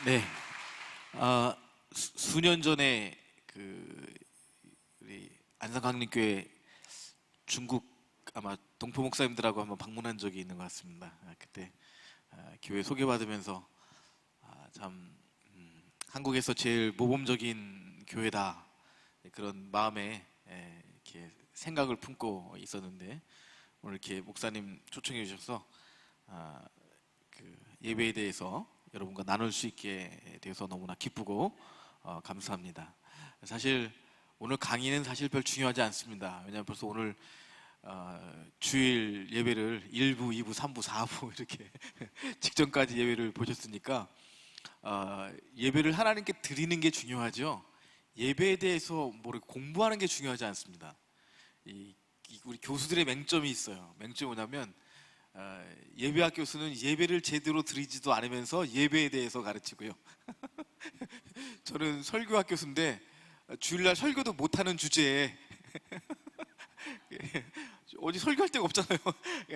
네, 수년 전에 우리 안산강림교회 중국 아마 동포 목사님들하고 한번 방문한 적이 있는 것 같습니다. 그때 교회 소개받으면서 참 한국에서 제일 모범적인 교회다 그런 마음에 이렇게 생각을 품고 있었는데 오늘 이렇게 목사님 초청해 주셔서 그 예배에 대해서 여러분과 나눌 수 있게 되어서 너무나 기쁘고 감사합니다. 사실 오늘 강의는 사실 별 중요하지 않습니다. 왜냐하면 벌써 오늘 주일 예배를 1부, 2부, 3부, 4부 이렇게 직전까지 예배를 보셨으니까 예배를 하나님께 드리는 게 중요하죠. 예배에 대해서 공부하는 게 중요하지 않습니다. 우리 교수들의 맹점이 있어요. 맹점이 뭐냐면 예배학 교수는 예배를 제대로 드리지도 않으면서 예배에 대해서 가르치고요. 저는 설교학 교수인데 주일날 설교도 못하는 주제에 어디 설교할 데가 없잖아요.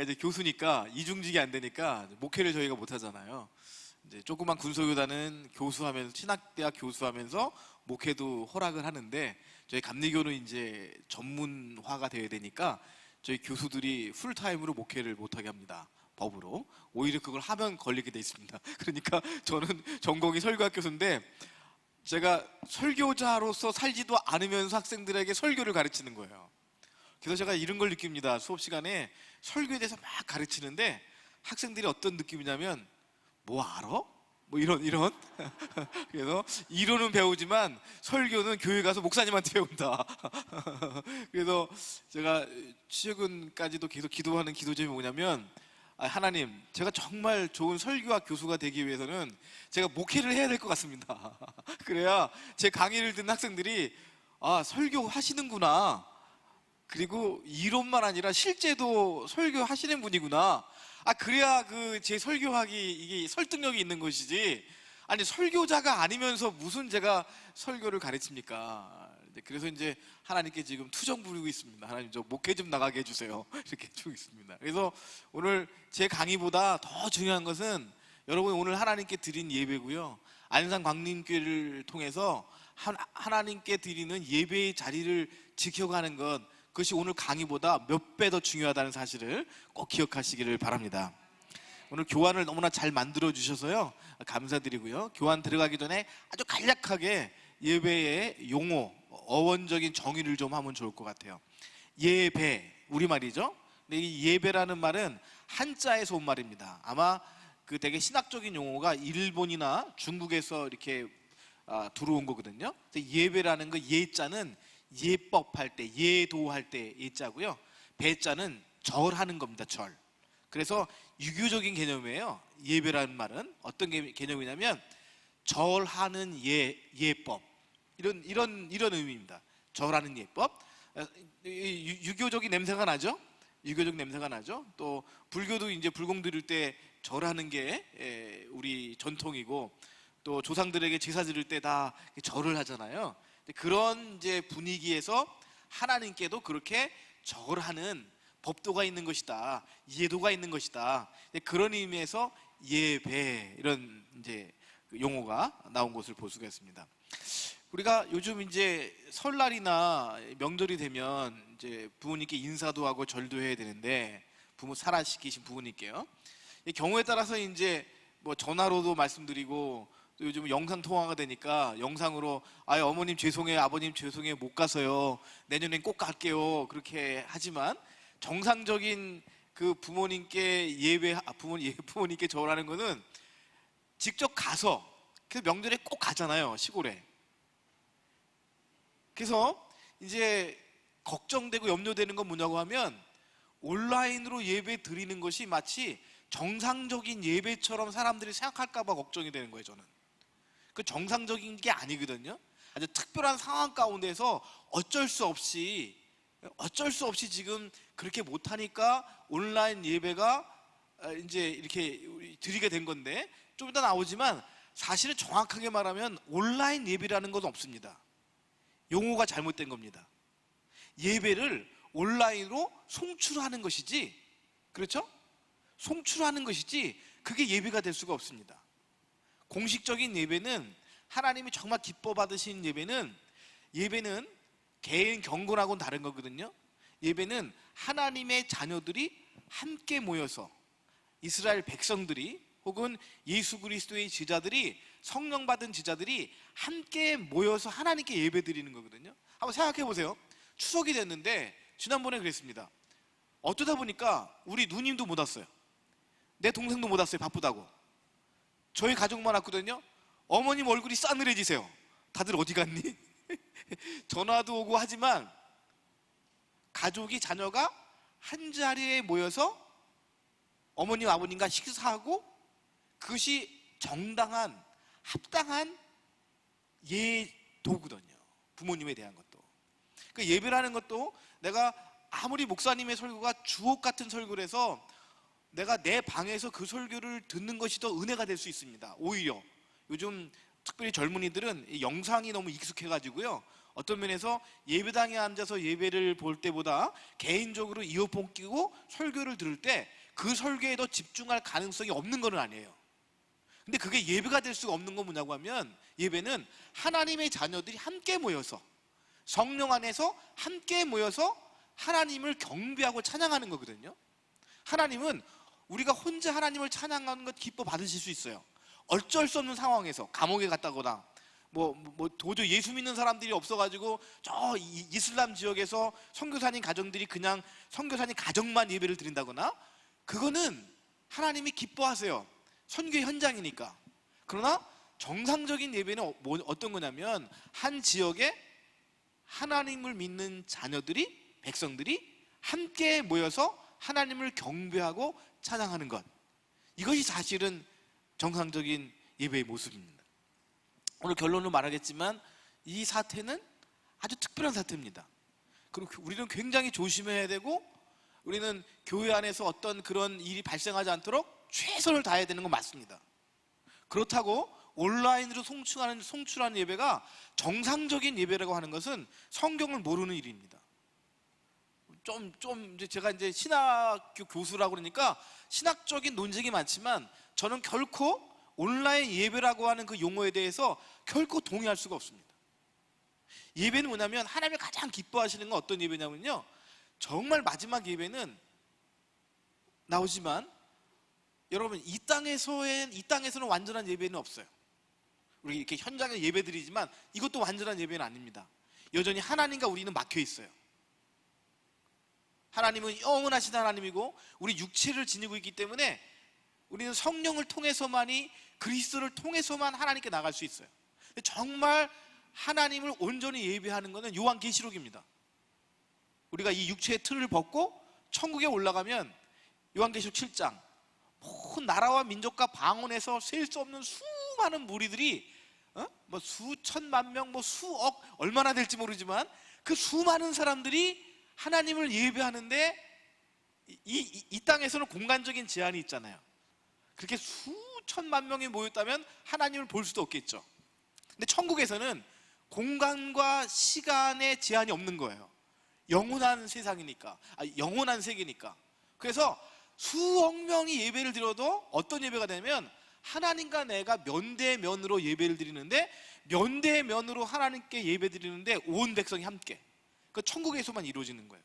이제 교수니까 이중직이 안 되니까 목회를 저희가 못하잖아요. 이제 조그만 군소교단은 교수하면서 신학대학 교수하면서 목회도 허락을 하는데 저희 감리교는 이제 전문화가 되어야 되니까 저희 교수들이 풀타임으로 목회를 못하게 합니다. 법으로. 오히려 그걸 하면 걸리게 돼 있습니다. 그러니까 저는 전공이 설교학 교수인데 제가 설교자로서 살지도 않으면서 학생들에게 설교를 가르치는 거예요. 그래서 제가 이런 걸 느낍니다. 수업 시간에 설교에 대해서 막 가르치는데 학생들이 어떤 느낌이냐면 뭐 알아? 뭐 이런 그래서 이론은 배우지만 설교는 교회 가서 목사님한테 배운다. 그래서 제가 최근까지도 계속 기도하는 기도 제목이 뭐냐면 하나님, 제가 정말 좋은 설교와 교수가 되기 위해서는 제가 목회를 해야 될 것 같습니다. 그래야 제 강의를 듣는 학생들이 설교 하시는구나, 그리고 이론만 아니라 실제도 설교하시는 분이구나, 그래야 제 설교하기 이게 설득력이 있는 것이지, 아니 설교자가 아니면서 무슨 제가 설교를 가르칩니까? 그래서 이제 하나님께 지금 투정 부리고 있습니다. 하나님, 저 목회 좀 나가게 해주세요. 이렇게 주고 있습니다. 그래서 오늘 제 강의보다 더 중요한 것은 여러분 오늘 하나님께 드린 예배고요, 안산 광림교회를 통해서 하나님께 드리는 예배의 자리를 지켜가는 것, 그것이 오늘 강의보다 몇 배 더 중요하다는 사실을 꼭 기억하시기를 바랍니다. 오늘 교환을 너무나 잘 만들어 주셔서요 감사드리고요, 교환 들어가기 전에 아주 간략하게 예배의 용어, 어원적인 정의를 좀 하면 좋을 것 같아요. 예배, 우리말이죠. 근데 이 예배라는 말은 한자에서 온 말입니다. 아마 되게 신학적인 용어가 일본이나 중국에서 이렇게 들어온 거거든요. 예배라는 거, 예자는 예법할 때, 예도할 때 예자고요, 배자는 절하는 겁니다. 절. 그래서 유교적인 개념이에요. 예배라는 말은 어떤 개념이냐면 절하는 예법, 이런 의미입니다. 절하는 예법. 유교적인 냄새가 나죠. 유교적 냄새가 나죠. 또 불교도 이제 불공 드릴 때 절하는 게 우리 전통이고, 또 조상들에게 제사 드릴 때 다 절을 하잖아요. 그런 이제 분위기에서 하나님께도 그렇게 절하는 법도가 있는 것이다, 예도가 있는 것이다, 그런 의미에서 예배, 이런 이제 용어가 나온 것을 볼 수가 있습니다. 우리가 요즘 이제 설날이나 명절이 되면 이제 부모님께 인사도 하고 절도 해야 되는데, 부모 살아계신 부모님께요. 경우에 따라서 이제 뭐 전화로도 말씀드리고, 또 요즘 영상 통화가 되니까 영상으로 어머님 죄송해요, 아버님 죄송해요, 못 가서요, 내년엔 꼭 갈게요, 그렇게 하지만 정상적인 부모님께 부모님께 절하는 거는 직접 가서, 그 명절에 꼭 가잖아요, 시골에. 그래서 이제 걱정되고 염려되는 건 뭐냐고 하면, 온라인으로 예배 드리는 것이 마치 정상적인 예배처럼 사람들이 생각할까 봐 걱정이 되는 거예요. 저는 그 정상적인 게 아니거든요. 아주 특별한 상황 가운데서 어쩔 수 없이 지금 그렇게 못하니까 온라인 예배가 이제 이렇게 드리게 된 건데, 좀 이따 나오지만 사실은 정확하게 말하면 온라인 예배라는 건 없습니다. 용어가 잘못된 겁니다. 예배를 온라인으로 송출하는 것이지, 그렇죠? 송출하는 것이지 그게 예배가 될 수가 없습니다. 공식적인 예배는, 하나님이 정말 기뻐 받으신 예배는 개인 경건하고는 다른 거거든요. 예배는 하나님의 자녀들이 함께 모여서, 이스라엘 백성들이 혹은 예수 그리스도의 제자들이, 성령 받은 제자들이 함께 모여서 하나님께 예배 드리는 거거든요. 한번 생각해 보세요. 추석이 됐는데 지난번에 그랬습니다. 어쩌다 보니까 우리 누님도 못 왔어요. 내 동생도 못 왔어요. 바쁘다고. 저희 가족만 왔거든요. 어머님 얼굴이 싸늘해지세요. 다들 어디 갔니? 전화도 오고 하지만 가족이, 자녀가 한 자리에 모여서 어머님 아버님과 식사하고, 그것이 정당한, 합당한 예도거든요. 부모님에 대한 것도. 그 예배라는 것도, 내가 아무리 목사님의 설교가 주옥 같은 설교를 해서 내가 내 방에서 그 설교를 듣는 것이 더 은혜가 될 수 있습니다. 오히려 요즘 특별히 젊은이들은 영상이 너무 익숙해가지고요, 어떤 면에서 예배당에 앉아서 예배를 볼 때보다 개인적으로 이어폰 끼고 설교를 들을 때 그 설교에 더 집중할 가능성이 없는 건 아니에요. 근데 그게 예배가 될 수가 없는 건 뭐냐고 하면, 예배는 하나님의 자녀들이 함께 모여서, 성령 안에서 함께 모여서 하나님을 경배하고 찬양하는 거거든요. 하나님은, 우리가 혼자 하나님을 찬양하는 것 기뻐 받으실 수 있어요. 어쩔 수 없는 상황에서, 감옥에 갔다거나 도저히 예수 믿는 사람들이 없어가지고 저 이슬람 지역에서 선교사님 가정들이 그냥 선교사님 가정만 예배를 드린다거나, 그거는 하나님이 기뻐하세요. 선교 현장이니까. 그러나 정상적인 예배는 어떤 거냐면, 한 지역에 하나님을 믿는 자녀들이, 백성들이 함께 모여서 하나님을 경배하고 찬양하는 것, 이것이 사실은 정상적인 예배의 모습입니다. 오늘 결론을 말하겠지만, 이 사태는 아주 특별한 사태입니다. 그리고 우리는 굉장히 조심해야 되고, 우리는 교회 안에서 어떤 그런 일이 발생하지 않도록 최선을 다해야 되는 건 맞습니다. 그렇다고 온라인으로 송출하는 예배가 정상적인 예배라고 하는 것은 성경을 모르는 일입니다. 제가 이제 신학교 교수라고 그러니까 신학적인 논쟁이 많지만, 저는 결코 온라인 예배라고 하는 그 용어에 대해서 결코 동의할 수가 없습니다. 예배는 뭐냐면, 하나님이 가장 기뻐하시는 건 어떤 예배냐면요, 정말 마지막 예배는 나오지만, 여러분, 이 땅에서는 완전한 예배는 없어요. 우리 이렇게 현장에 예배 드리지만 이것도 완전한 예배는 아닙니다. 여전히 하나님과 우리는 막혀 있어요. 하나님은 영원하신 하나님이고 우리 육체를 지니고 있기 때문에 우리는 성령을 통해서만이, 그리스도를 통해서만 하나님께 나갈 수 있어요. 정말 하나님을 온전히 예배하는 것은 요한계시록입니다. 우리가 이 육체의 틀을 벗고 천국에 올라가면, 요한계시록 7장, 모든 나라와 민족과 방언에서 셀 수 없는 수많은 무리들이, 수천만 명, 수억, 얼마나 될지 모르지만 그 수많은 사람들이 하나님을 예배하는데, 이 땅에서는 공간적인 제한이 있잖아요. 그렇게 수천만 명이 모였다면 하나님을 볼 수도 없겠죠. 근데 천국에서는 공간과 시간의 제한이 없는 거예요. 영원한 세상이니까, 영원한 세계니까. 그래서 수억 명이 예배를 드려도 어떤 예배가 되냐면, 하나님과 내가 면대면으로 예배를 드리는데, 면대면으로 하나님께 예배 드리는데 온 백성이 함께, 그 천국에서만 이루어지는 거예요.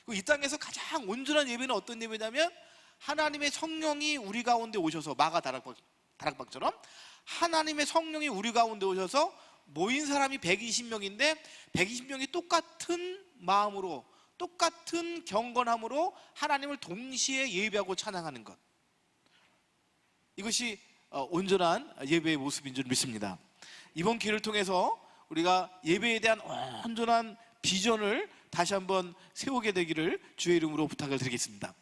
그리고 이 땅에서 가장 온전한 예배는 어떤 예배냐면, 하나님의 성령이 우리 가운데 오셔서, 마가 다락방처럼 하나님의 성령이 우리 가운데 오셔서 모인 사람이 120명인데 120명이 똑같은 마음으로, 똑같은 경건함으로 하나님을 동시에 예배하고 찬양하는 것, 이것이 온전한 예배의 모습인 줄 믿습니다. 이번 기회를 통해서 우리가 예배에 대한 온전한 비전을 다시 한번 세우게 되기를 주의 이름으로 부탁을 드리겠습니다.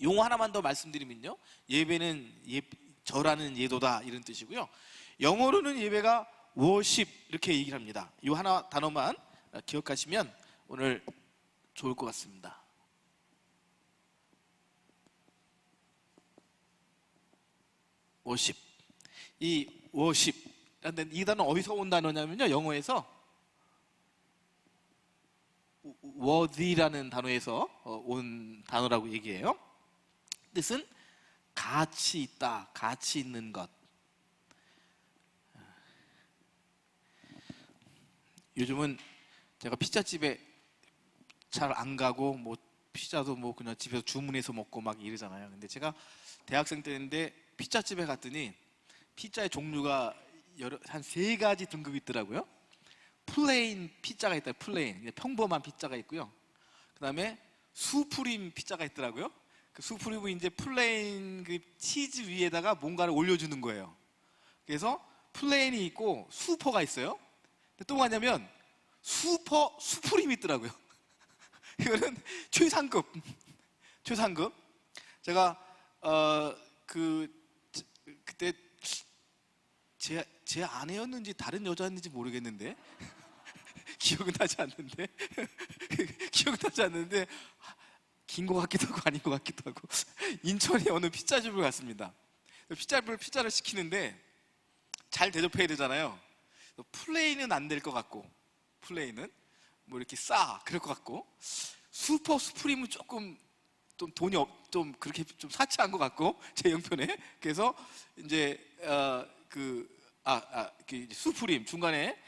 용어 하나만 더 말씀드리면요, 예배는 절하는 예도다, 이런 뜻이고요. 영어로는 예배가 worship, 이렇게 얘기를 합니다. 이 하나 단어만 기억하시면 오늘 좋을 것 같습니다. worship. 이 worship, 이 단어 어디서 온 단어냐면요, 영어에서 worthy라는 단어에서 온 단어라고 얘기해요. 뜻은 가치 있다, 가치 있는 것, 요즘은 제가 피자집에 잘 안 가고 뭐 피자도 뭐 그냥 집에서 주문해서 먹고 막 이러잖아요. 근데 제가 대학생 때인데 피자집에 갔더니 피자의 종류가 한 세 가지 등급이 있더라고요. 플레인 피자가 있다. 플레인 그냥 평범한 피자가 있고요. 그다음에 수프림 피자가 있더라고요. 그 수프림은 이제 플레인 그 치즈 위에다가 뭔가를 올려주는 거예요. 그래서 플레인이 있고 수퍼가 있어요. 근데 또 뭐냐면 수퍼 수프림이 있더라고요. 이거는 최상급. 최상급. 제가 그 그때 제 아내였는지 다른 여자였는지 모르겠는데 기억은 나지 않는데 기억은 나지 않는데 긴 것 같기도 하고 아닌 것 같기도 하고 인천에 어느 피자집을 갔습니다. 피자를 시키는데 잘 대접해야 되잖아요. 플레인은 안 될 것 같고 플레인은 뭐 이렇게 그럴 것 같고 슈퍼 수프림은 조금 좀 돈이 좀 그렇게 좀 사치한 것 같고 제 형편에 그래서 이제 수프림 중간에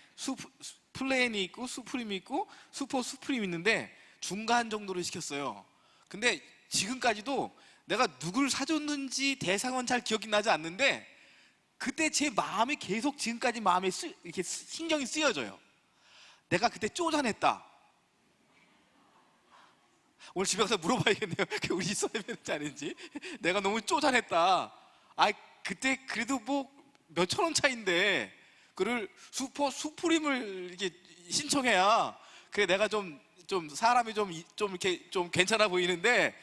플레인이 있고 수프림이 있고 슈퍼 수프림 있는데 중간 정도로 시켰어요. 근데 지금까지도 내가 누굴 사줬는지 대상은 잘 기억이 나지 않는데 그때 제 마음이 계속 지금까지 마음에 이렇게 신경이 쓰여져요. 내가 그때 쪼잔했다. 오늘 집에 가서 물어봐야겠네요. 우리 있어야 되는지 아닌지. 내가 너무 쪼잔했다. 그때 그래도 뭐 몇천 원 차인데 그를 수프림을 이렇게 신청해야 그래 내가 좀 사람이 좀 이렇게 좀 괜찮아 보이는데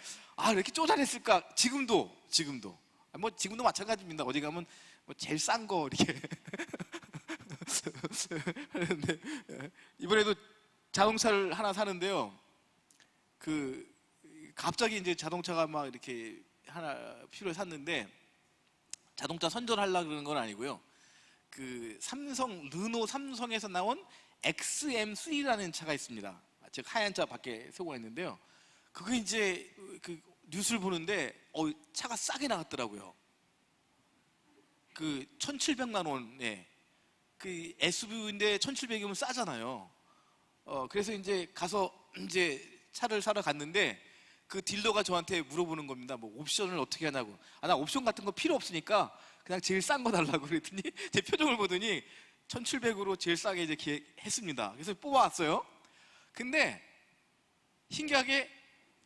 이렇게 쪼잔했을까? 지금도 뭐 지금도 마찬가지입니다. 어디 가면 뭐 제일 싼 거 이렇게 하는데 이번에도 자동차를 하나 사는데요. 갑자기 이제 자동차가 막 이렇게 하나 필요해 샀는데 자동차 선전하려고 그러는 건 아니고요. 르노 삼성에서 나온 XM3라는 차가 있습니다. 즉 하얀 차 밖에 세우고 있는데요. 그거 이제 뉴스를 보는데 차가 싸게 나갔더라고요. 1,700만 원에 SUV인데 1,700이면 싸잖아요. 그래서 이제 가서 이제 차를 사러 갔는데 딜러가 저한테 물어보는 겁니다. 뭐 옵션을 어떻게 하냐고. 나 옵션 같은 거 필요 없으니까 그냥 제일 싼 거 달라고 그랬더니 제 표정을 보더니 1,700으로 제일 싸게 이제 했습니다. 그래서 뽑아왔어요. 근데 신기하게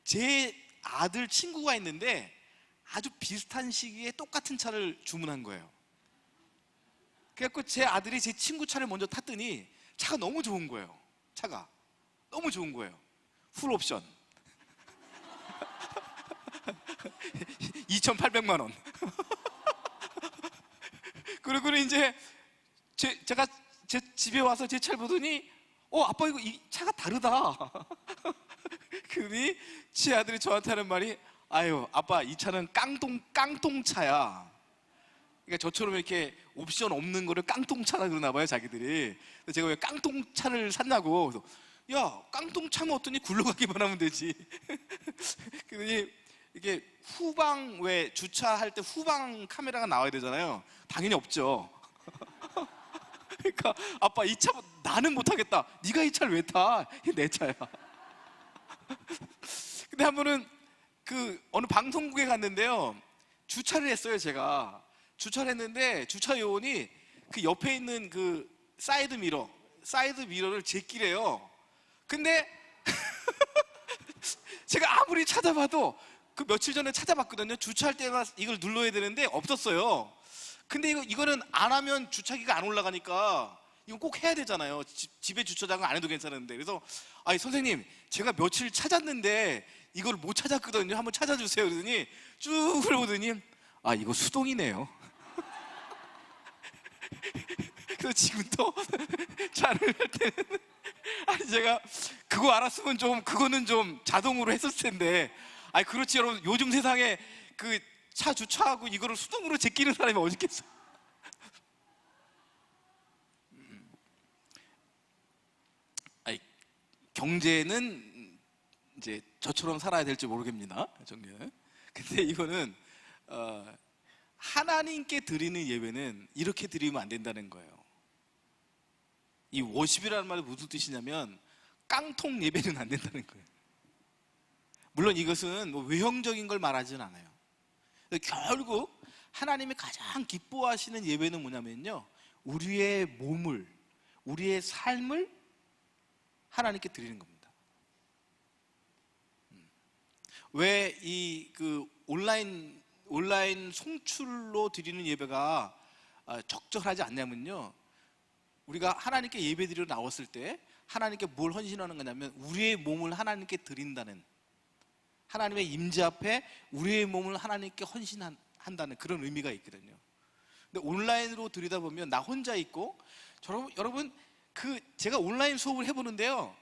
제 아들 친구가 있는데 아주 비슷한 시기에 똑같은 차를 주문한 거예요. 그래갖고 제 아들이 제 친구 차를 먼저 탔더니 차가 너무 좋은 거예요. 차가 너무 좋은 거예요. 풀 옵션 2,800만 원. 그리고 이제 제가 제 집에 와서 제 차를 보더니 아빠 이거 이 차가 다르다. 그러니 제 아들이 저한테 하는 말이 아유 아빠 이 차는 깡통차야. 그러니까 저처럼 이렇게 옵션 없는 거를 깡통차라 그러나 봐요 자기들이. 그래서 제가 왜 깡통차를 샀냐고. 그래서 야 깡통차면 어떠니 굴러가기만 하면 되지. 그러니 이게 후방 왜 주차할 때 후방 카메라가 나와야 되잖아요. 당연히 없죠. 그러니까 아빠 이 차 나는 못하겠다. 네가 이 차를 왜 타? 이게 내 차야. 근데 한 번은 어느 방송국에 갔는데요. 주차를 했어요 제가. 주차를 했는데 주차 요원이 옆에 있는 사이드 미러를 제끼래요. 근데 제가 아무리 찾아봐도 며칠 전에 찾아봤거든요. 주차할 때가 이걸 눌러야 되는데 없었어요. 근데 이거는 안 하면 주차기가 안 올라가니까 이거 꼭 해야 되잖아요. 집에 주차장은 안 해도 괜찮은데. 그래서 선생님 제가 며칠 찾았는데 이걸 못 찾았거든요. 한번 찾아주세요. 그러더니 쭉 흘러보더니 이거 수동이네요. 그래서 지금도 차를 할 때는 제가 그거 알았으면 그거는 좀 자동으로 했었을 텐데 그렇지 여러분 요즘 세상에 차 주차하고 이거를 수동으로 제끼는 사람이 어디 있겠어. 경제는 이제 저처럼 살아야 될지 모르겠습니다. 근데 이거는 하나님께 드리는 예배는 이렇게 드리면 안 된다는 거예요. 이 워십이라는 말이 무슨 뜻이냐면 깡통 예배는 안 된다는 거예요. 물론 이것은 뭐 외형적인 걸 말하지는 않아요. 결국 하나님이 가장 기뻐하시는 예배는 뭐냐면요, 우리의 몸을, 우리의 삶을 하나님께 드리는 겁니다. 왜 이 온라인 송출로 드리는 예배가 적절하지 않냐면요, 우리가 하나님께 예배 드리러 나왔을 때 하나님께 뭘 헌신하는 거냐면 우리의 몸을 하나님께 드린다는, 하나님의 임재 앞에 우리의 몸을 하나님께 헌신한다는 그런 의미가 있거든요. 근데 온라인으로 드리다 보면 나 혼자 있고, 여러분 제가 온라인 수업을 해보는데요,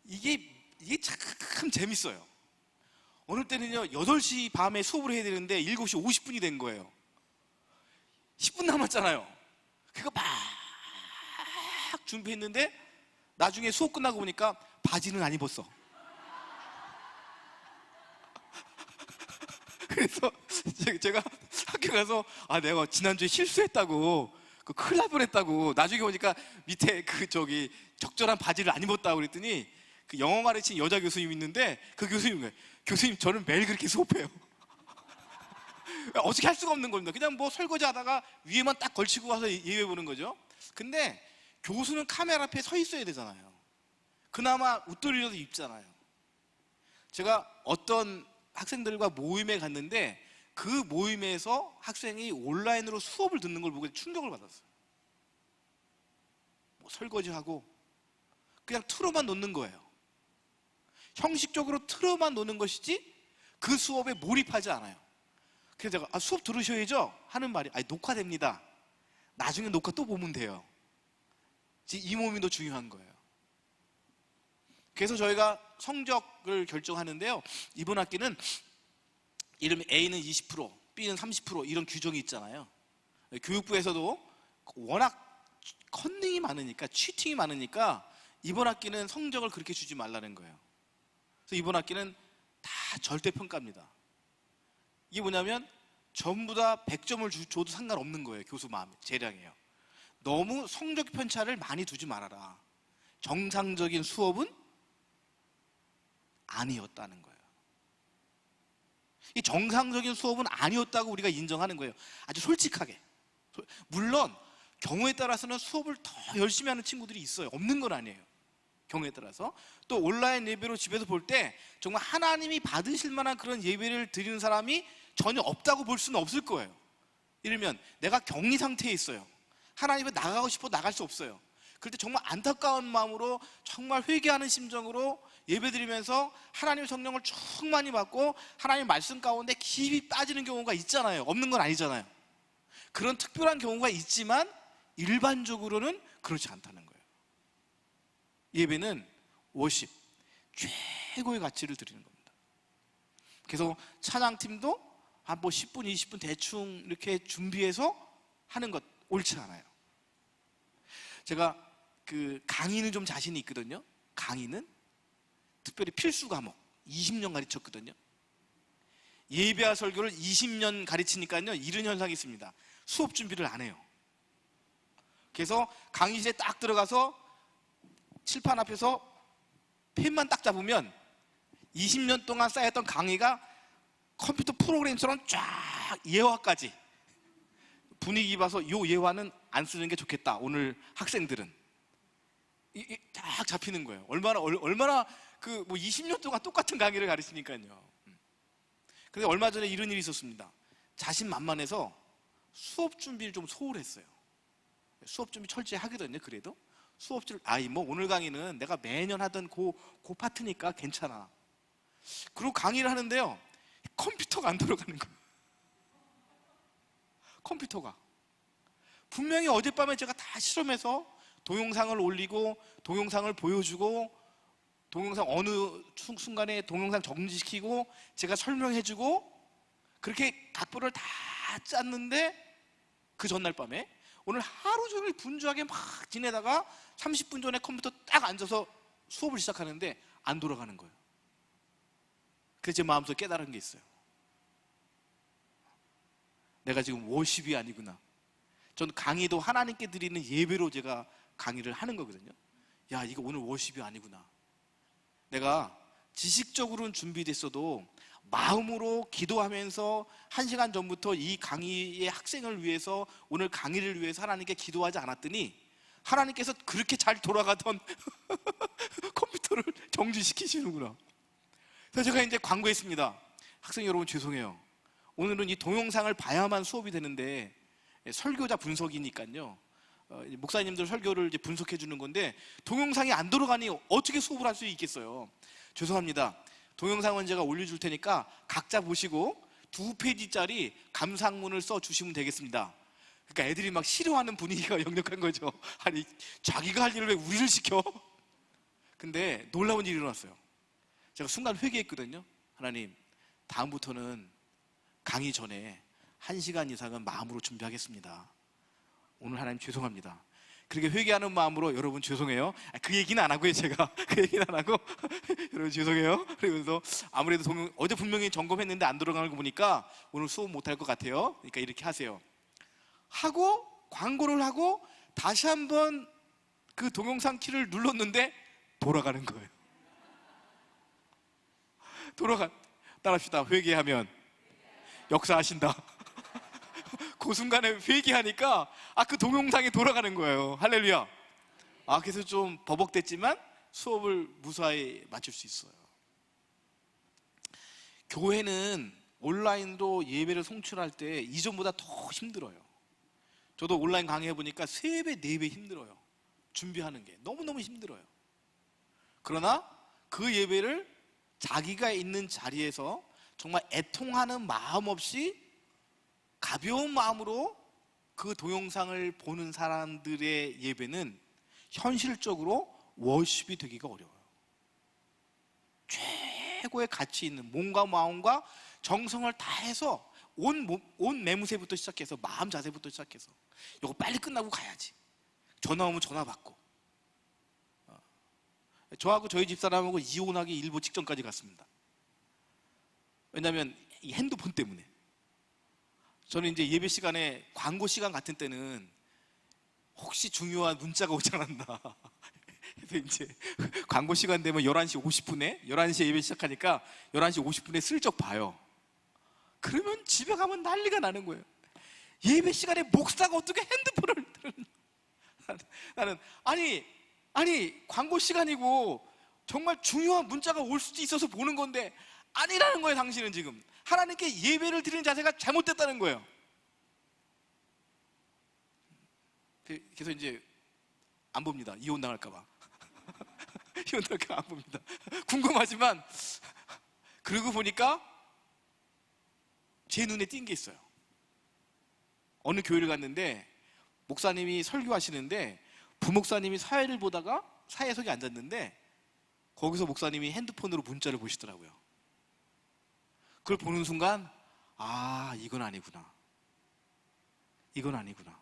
이게 참 재밌어요. 어느 때는요 8시 밤에 수업을 해야 되는데 7시 50분이 된 거예요. 10분 남았잖아요. 그거 막 준비했는데 나중에 수업 끝나고 보니까 바지는 안 입었어. 그래서 제가 학교 가서 내가 지난주에 실수했다고, 큰일 날 뻔했다고, 나중에 보니까 밑에 적절한 바지를 안 입었다고 그랬더니 그 영어 가르치는 여자 교수님 있는데 그 교수님, 저는 매일 그렇게 수업해요. 어떻게 할 수가 없는 겁니다. 그냥 뭐 설거지 하다가 위에만 딱 걸치고 와서 예배 보는 거죠. 근데 교수는 카메라 앞에 서 있어야 되잖아요. 그나마 웃돌이라도 입잖아요. 제가 어떤 학생들과 모임에 갔는데 그 모임에서 학생이 온라인으로 수업을 듣는 걸 보고 충격을 받았어요. 뭐 설거지하고 그냥 틀어만 놓는 거예요. 형식적으로 틀어만 놓는 것이지 그 수업에 몰입하지 않아요. 그래서 제가 수업 들으셔야죠 하는 말이, 녹화됩니다. 나중에 녹화 또 보면 돼요. 이 몸이 더 중요한 거예요. 그래서 저희가 성적을 결정하는데요, 이번 학기는 이름이 A는 20%, B는 30% 이런 규정이 있잖아요. 교육부에서도 워낙 컨닝이 많으니까, 치팅이 많으니까 이번 학기는 성적을 그렇게 주지 말라는 거예요. 그래서 이번 학기는 다 절대평가입니다. 이게 뭐냐면 전부 다 100점을 줘도 상관없는 거예요. 교수 마음, 재량이에요. 너무 성적 편차를 많이 두지 말아라. 정상적인 수업은 아니었다는 거예요. 이 정상적인 수업은 아니었다고 우리가 인정하는 거예요. 아주 솔직하게. 물론 경우에 따라서는 수업을 더 열심히 하는 친구들이 있어요. 없는 건 아니에요. 경우에 따라서. 또 온라인 예배로 집에서 볼 때 정말 하나님이 받으실 만한 그런 예배를 드리는 사람이 전혀 없다고 볼 수는 없을 거예요. 이러면 내가 격리 상태에 있어요. 하나님에 나가고 싶어 나갈 수 없어요. 그럴 때 정말 안타까운 마음으로, 정말 회개하는 심정으로 예배드리면서 하나님의 성령을 충만히 받고 하나님의 말씀 가운데 깊이 빠지는 경우가 있잖아요. 없는 건 아니잖아요. 그런 특별한 경우가 있지만 일반적으로는 그렇지 않다는 거예요. 예배는 워십, 최고의 가치를 드리는 겁니다. 그래서 찬양팀도 한 10분, 20분 대충 이렇게 준비해서 하는 것 옳지 않아요. 제가 강의는 좀 자신이 있거든요. 강의는 특별히 필수 과목 20년 가르쳤거든요. 예배와 설교를 20년 가르치니까요, 이런 현상이 있습니다. 수업 준비를 안 해요. 그래서 강의실에 딱 들어가서 칠판 앞에서 펜만 딱 잡으면 20년 동안 쌓였던 강의가 컴퓨터 프로그램처럼 쫙 예화까지, 분위기 봐서 요 예화는 안 쓰는 게 좋겠다, 오늘 학생들은. 딱 잡히는 거예요. 얼마나 20년 동안 똑같은 강의를 가르치니까요. 근데 얼마 전에 이런 일이 있었습니다. 자신만만해서 수업 준비를 좀 소홀했어요. 수업 준비 철저히 하거든요. 그래도 수업 준비, 오늘 강의는 내가 매년 하던 그 파트니까 괜찮아. 그리고 강의를 하는데요, 컴퓨터가 안 돌아가는 거예요. 컴퓨터가. 분명히 어젯밤에 제가 다 실험해서 동영상을 올리고 동영상을 보여주고 동영상 어느 순간에 동영상 정지시키고 제가 설명해주고 그렇게 각본을 다 짰는데, 그 전날 밤에 오늘 하루 종일 분주하게 막 지내다가 30분 전에 컴퓨터 딱 앉아서 수업을 시작하는데 안 돌아가는 거예요. 그래서 제 마음속에 깨달은 게 있어요. 내가 지금 워십이 아니구나. 전 강의도 하나님께 드리는 예배로 제가 강의를 하는 거거든요. 야, 이거 오늘 워십이 아니구나. 내가 지식적으로는 준비됐어도 마음으로 기도하면서 1시간 전부터 이 강의의 학생을 위해서, 오늘 강의를 위해서 하나님께 기도하지 않았더니 하나님께서 그렇게 잘 돌아가던 컴퓨터를 정지시키시는구나. 그래서 제가 이제 광고했습니다. 학생 여러분, 죄송해요. 오늘은 이 동영상을 봐야만 수업이 되는데, 설교자 분석이니까요, 목사님들 설교를 이제 분석해 주는 건데 동영상이 안 들어가니 어떻게 수업을 할 수 있겠어요. 죄송합니다. 동영상은 제가 올려줄 테니까 각자 보시고 2페이지짜리 감상문을 써 주시면 되겠습니다. 그러니까 애들이 막 싫어하는 분위기가 역력한 거죠. 아니, 자기가 할 일을 왜 우리를 시켜? 근데 놀라운 일이 일어났어요. 제가 순간 회개했거든요. 하나님, 다음부터는 강의 전에 1시간 이상은 마음으로 준비하겠습니다. 오늘 하나님 죄송합니다. 그렇게 회개하는 마음으로, 여러분 죄송해요. 그 얘기는 안 하고요, 제가. 그 얘기는 안 하고 여러분 죄송해요. 그러면서 아무래도 어제 분명히 점검했는데 안 들어가는 거 보니까 오늘 수업 못할 것 같아요. 그러니까 이렇게 하세요 하고 광고를 하고 다시 한번 그 동영상 키를 눌렀는데 돌아가는 거예요. 따라합시다. 회개하면 역사하신다. 그 순간에 회개하니까 그 동영상이 돌아가는 거예요. 할렐루야. 그래서 좀 버벅댔지만 수업을 무사히 마칠 수 있어요. 교회는 온라인으로 예배를 송출할 때 이전보다 더 힘들어요. 저도 온라인 강의해 보니까 3배, 4배 힘들어요. 준비하는 게 너무너무 힘들어요. 그러나 그 예배를 자기가 있는 자리에서 정말 애통하는 마음 없이 가벼운 마음으로 그 동영상을 보는 사람들의 예배는 현실적으로 워십이 되기가 어려워요. 최고의 가치 있는 몸과 마음과 정성을 다해서 온 매무새부터 시작해서 마음 자세부터 시작해서 이거 빨리 끝나고 가야지. 전화 오면 전화 받고. 저하고 저희 집사람하고 이혼하기 일보 직전까지 갔습니다. 왜냐하면 이 핸드폰 때문에. 저는 이제 예배 시간에, 광고 시간 같은 때는 혹시 중요한 문자가 오지 않았나. 그래서 이제 광고 시간 되면 11시 50분에, 11시에 예배 시작하니까 11시 50분에 슬쩍 봐요. 그러면 집에 가면 난리가 나는 거예요. 예배 시간에 목사가 어떻게 핸드폰을 나는 아니 광고 시간이고 정말 중요한 문자가 올 수도 있어서 보는 건데 아니라는 거예요. 당신은 지금 하나님께 예배를 드리는 자세가 잘못됐다는 거예요. 그래서 이제 안 봅니다. 이혼 당할까 봐. 이혼 당할까 봐 안 봅니다. 궁금하지만 그러고 보니까 제 눈에 띈 게 있어요. 어느 교회를 갔는데 목사님이 설교하시는데 부목사님이 사회를 보다가 사회석에 앉았는데 거기서 목사님이 핸드폰으로 문자를 보시더라고요. 그걸 보는 순간 이건 아니구나. 이건 아니구나.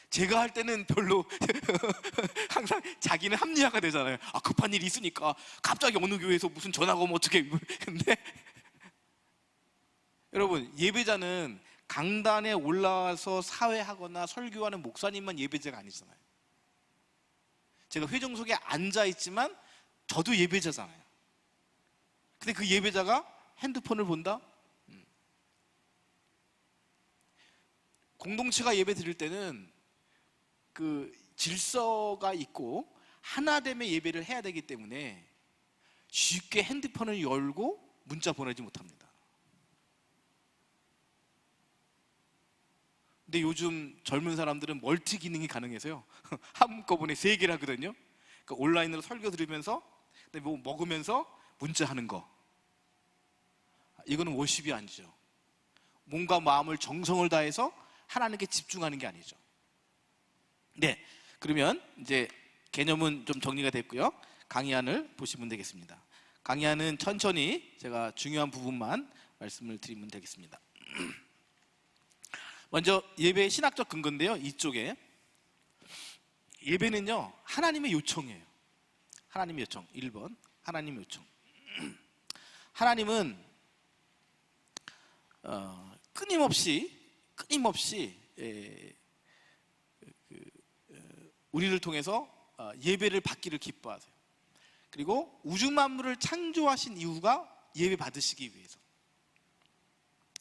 제가 할 때는 별로 항상 자기는 합리화가 되잖아요. 급한 일이 있으니까 갑자기 어느 교회에서 무슨 전화가 오면 어떡해. 근데 여러분, 예배자는 강단에 올라와서 사회하거나 설교하는 목사님만 예배자가 아니잖아요. 제가 회정석에 앉아있지만 저도 예배자잖아요. 근데 그 예배자가 핸드폰을 본다? 공동체가 예배 드릴 때는 그 질서가 있고 하나됨의 예배를 해야 되기 때문에 쉽게 핸드폰을 열고 문자 보내지 못합니다. 근데 요즘 젊은 사람들은 멀티 기능이 가능해서요. 한꺼번에 3개를 하거든요. 그러니까 온라인으로 설교 들으면서 뭐 먹으면서 문자하는 거. 이거는 워십이 아니죠. 몸과 마음을 정성을 다해서 하나님께 집중하는 게 아니죠. 네, 그러면 이제 개념은 좀 정리가 됐고요. 강의안을 보시면 되겠습니다. 강의안은 천천히 제가 중요한 부분만 말씀을 드리면 되겠습니다. 먼저 예배의 신학적 근거인데요. 이쪽에 예배는요, 하나님의 요청이에요. 하나님의 요청. 1번 하나님의 요청. 하나님은 끊임없이 우리를 통해서 예배를 받기를 기뻐하세요. 그리고 우주 만물을 창조하신 이유가 예배 받으시기 위해서.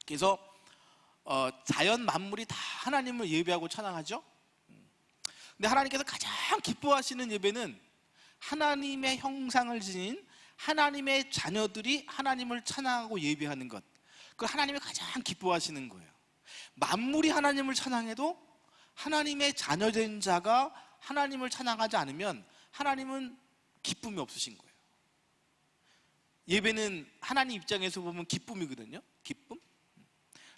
그래서 자연 만물이 다 하나님을 예배하고 찬양하죠. 근데 하나님께서 가장 기뻐하시는 예배는 하나님의 형상을 지닌 하나님의 자녀들이 하나님을 찬양하고 예배하는 것. 그걸 하나님이 가장 기뻐하시는 거예요. 만물이 하나님을 찬양해도 하나님의 자녀된 자가 하나님을 찬양하지 않으면 하나님은 기쁨이 없으신 거예요. 예배는 하나님 입장에서 보면 기쁨이거든요. 기쁨.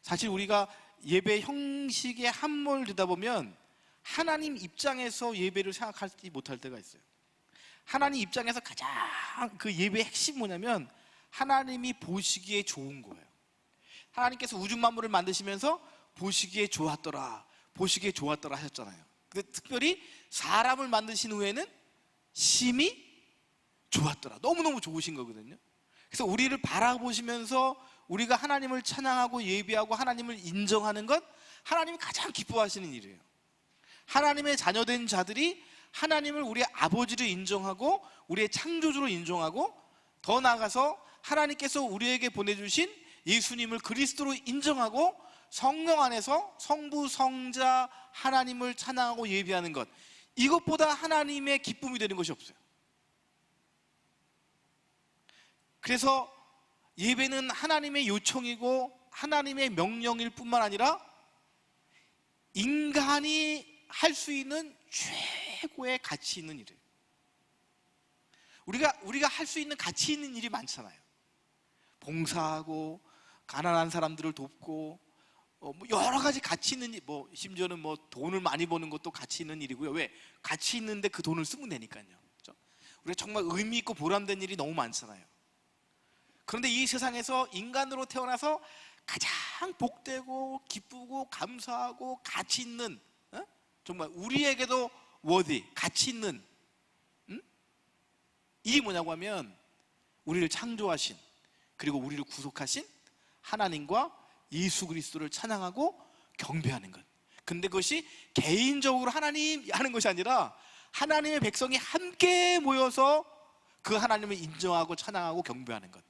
사실 우리가 예배 형식에 함몰되다 보면 하나님 입장에서 예배를 생각하지 못할 때가 있어요. 하나님 입장에서 가장 그 예배의 핵심이 뭐냐면 하나님이 보시기에 좋은 거예요. 하나님께서 우주 만물을 만드시면서 보시기에 좋았더라, 보시기에 좋았더라 하셨잖아요. 특별히 사람을 만드신 후에는 심히 좋았더라, 너무너무 좋으신 거거든요. 그래서 우리를 바라보시면서 우리가 하나님을 찬양하고 예배하고 하나님을 인정하는 것, 하나님이 가장 기뻐하시는 일이에요. 하나님의 자녀된 자들이 하나님을 우리의 아버지로 인정하고 우리의 창조주로 인정하고 더 나아가서 하나님께서 우리에게 보내주신 예수님을 그리스도로 인정하고 성령 안에서 성부, 성자, 하나님을 찬양하고 예배하는 것, 이것보다 하나님의 기쁨이 되는 것이 없어요. 그래서 예배는 하나님의 요청이고 하나님의 명령일 뿐만 아니라 인간이 할 수 있는 최고의 가치 있는 일이에요. 우리가 할 수 있는 가치 있는 일이 많잖아요. 봉사하고 가난한 사람들을 돕고 뭐 여러 가지 가치 있는 일, 심지어는 돈을 많이 버는 것도 가치 있는 일이고요. 왜? 가치 있는데 그 돈을 쓰면 되니까요. 그렇죠? 우리가 정말 의미 있고 보람된 일이 너무 많잖아요. 그런데 이 세상에서 인간으로 태어나서 가장 복되고 기쁘고 감사하고 가치 있는, 정말 우리에게도 가치 있는 일이 뭐냐고 하면 우리를 창조하신 그리고 우리를 구속하신 하나님과 예수 그리스도를 찬양하고 경배하는 것. 근데 그것이 개인적으로 하나님 하는 것이 아니라 하나님의 백성이 함께 모여서 그 하나님을 인정하고 찬양하고 경배하는 것.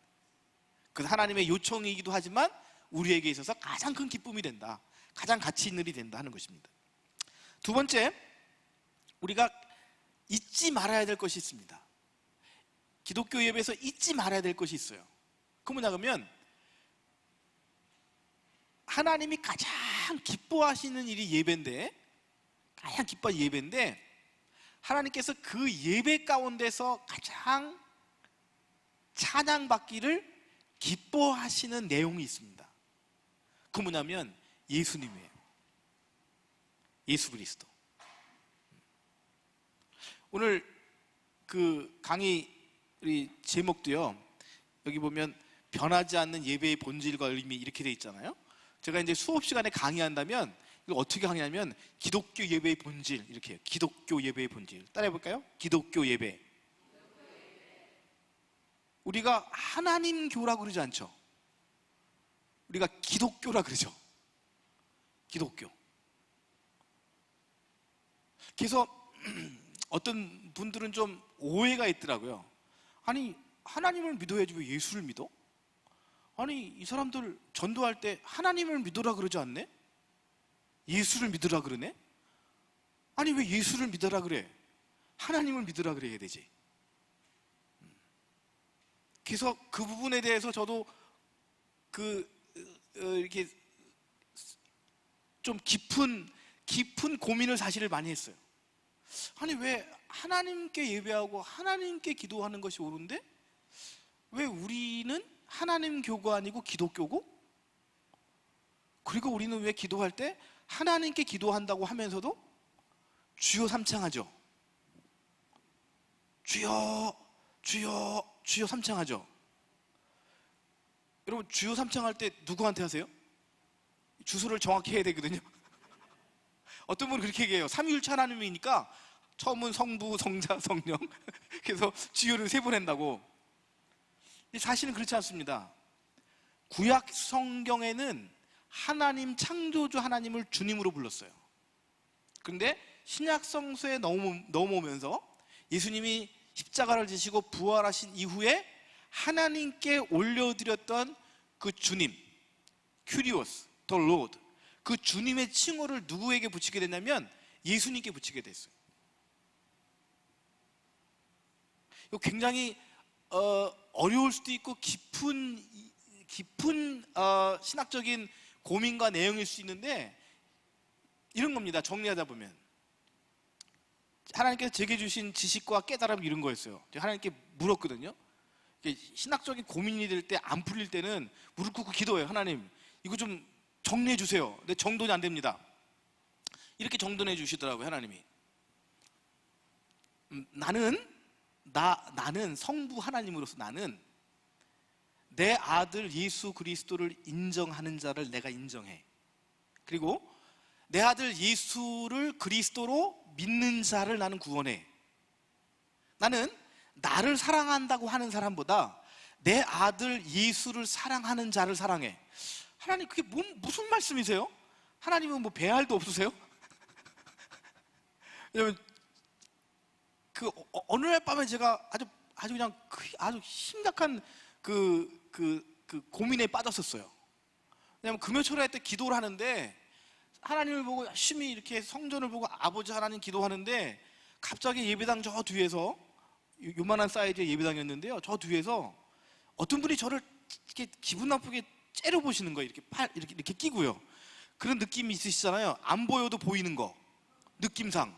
그래서 하나님의 요청이기도 하지만 우리에게 있어서 가장 큰 기쁨이 된다, 가장 가치 있는 일이 된다 하는 것입니다. 두 번째, 우리가 잊지 말아야 될 것이 있습니다. 기독교 예배에서 잊지 말아야 될 것이 있어요. 그 뭐냐 그러면 하나님이 가장 기뻐하시는 일이 예배인데, 가장 기뻐하는 예배인데, 하나님께서 그 예배 가운데서 가장 찬양받기를 기뻐하시는 내용이 있습니다. 그 뭐냐면 예수님이에요. 예수 그리스도. 오늘 그 강의 제목도요, 여기 보면 변하지 않는 예배의 본질과 의미 이렇게 돼 있잖아요. 제가 이제 수업 시간에 강의한다면 이거 어떻게 강의하냐면 기독교 예배의 본질 이렇게 해요. 기독교 예배의 본질. 따라해 볼까요? 기독교 예배. 우리가 하나님교라고 그러지 않죠. 우리가 기독교라 그러죠. 기독교. 그래서 어떤 분들은 좀 오해가 있더라고요. 아니, 하나님을 믿어야지 왜 예수를 믿어? 아니, 이 사람들 전도할 때 하나님을 믿으라 그러지 않네? 예수를 믿으라 그러네? 아니, 왜 예수를 믿으라 그래? 하나님을 믿으라 그래야 되지. 그래서 그 부분에 대해서 저도 이렇게 좀 깊은 고민을 사실을 많이 했어요. 아니, 왜 하나님께 예배하고 하나님께 기도하는 것이 옳은데 왜 우리는 하나님 교가 아니고 기독교고, 그리고 우리는 왜 기도할 때 하나님께 기도한다고 하면서도 주여 삼창하죠. 주여 주여 주여 삼창하죠. 여러분, 주여 삼창할 때 누구한테 하세요? 주소를 정확히 해야 되거든요. 어떤 분은 그렇게 얘기해요. 삼위일체 하나님이니까 처음은 성부, 성자, 성령 그래서 주여를 3번 한다고. 사실은 그렇지 않습니다. 구약 성경에는 하나님, 창조주 하나님을 주님으로 불렀어요. 그런데 신약 성서에 넘어오면서 예수님이 십자가를 지시고 부활하신 이후에 하나님께 올려드렸던 그 주님, 큐리오스, 더 로드, 그 주님의 칭호를 누구에게 붙이게 됐냐면 예수님께 붙이게 됐어요. 이거 굉장히 어려울 수도 있고 깊은 신학적인 고민과 내용일 수 있는데, 이런 겁니다. 정리하다 보면 하나님께서 제게 주신 지식과 깨달음 이런 거였어요. 제가 하나님께 물었거든요. 신학적인 고민이 될 때, 안 풀릴 때는 무릎 꿇고 기도해요. 하나님, 이거 좀 정리해 주세요. 내 정돈이 안 됩니다. 이렇게 정돈해 주시더라고요, 하나님이. 나는 성부 하나님으로서 나는 내 아들 예수 그리스도를 인정하는 자를 내가 인정해. 그리고 내 아들 예수를 그리스도로 믿는 자를 나는 구원해. 나는 나를 사랑한다고 하는 사람보다 내 아들 예수를 사랑하는 자를 사랑해. 하나님, 그게 무슨 말씀이세요? 하나님은 뭐 배알도 없으세요? 왜냐면 어느 날 밤에 제가 아주 그냥 아주 심각한 고민에 빠졌었어요. 왜냐면 금요초라회 때 기도를 하는데, 하나님을 보고 열심히 이렇게 성전을 보고 아버지 하나님 기도하는데, 갑자기 예배당 저 뒤에서, 요만한 사이즈의 예배당이었는데요, 저 뒤에서 어떤 분이 저를 이렇게 기분 나쁘게 째려보시는 거예요. 이렇게 끼고요. 그런 느낌이 있으시잖아요. 안 보여도 보이는 거, 느낌상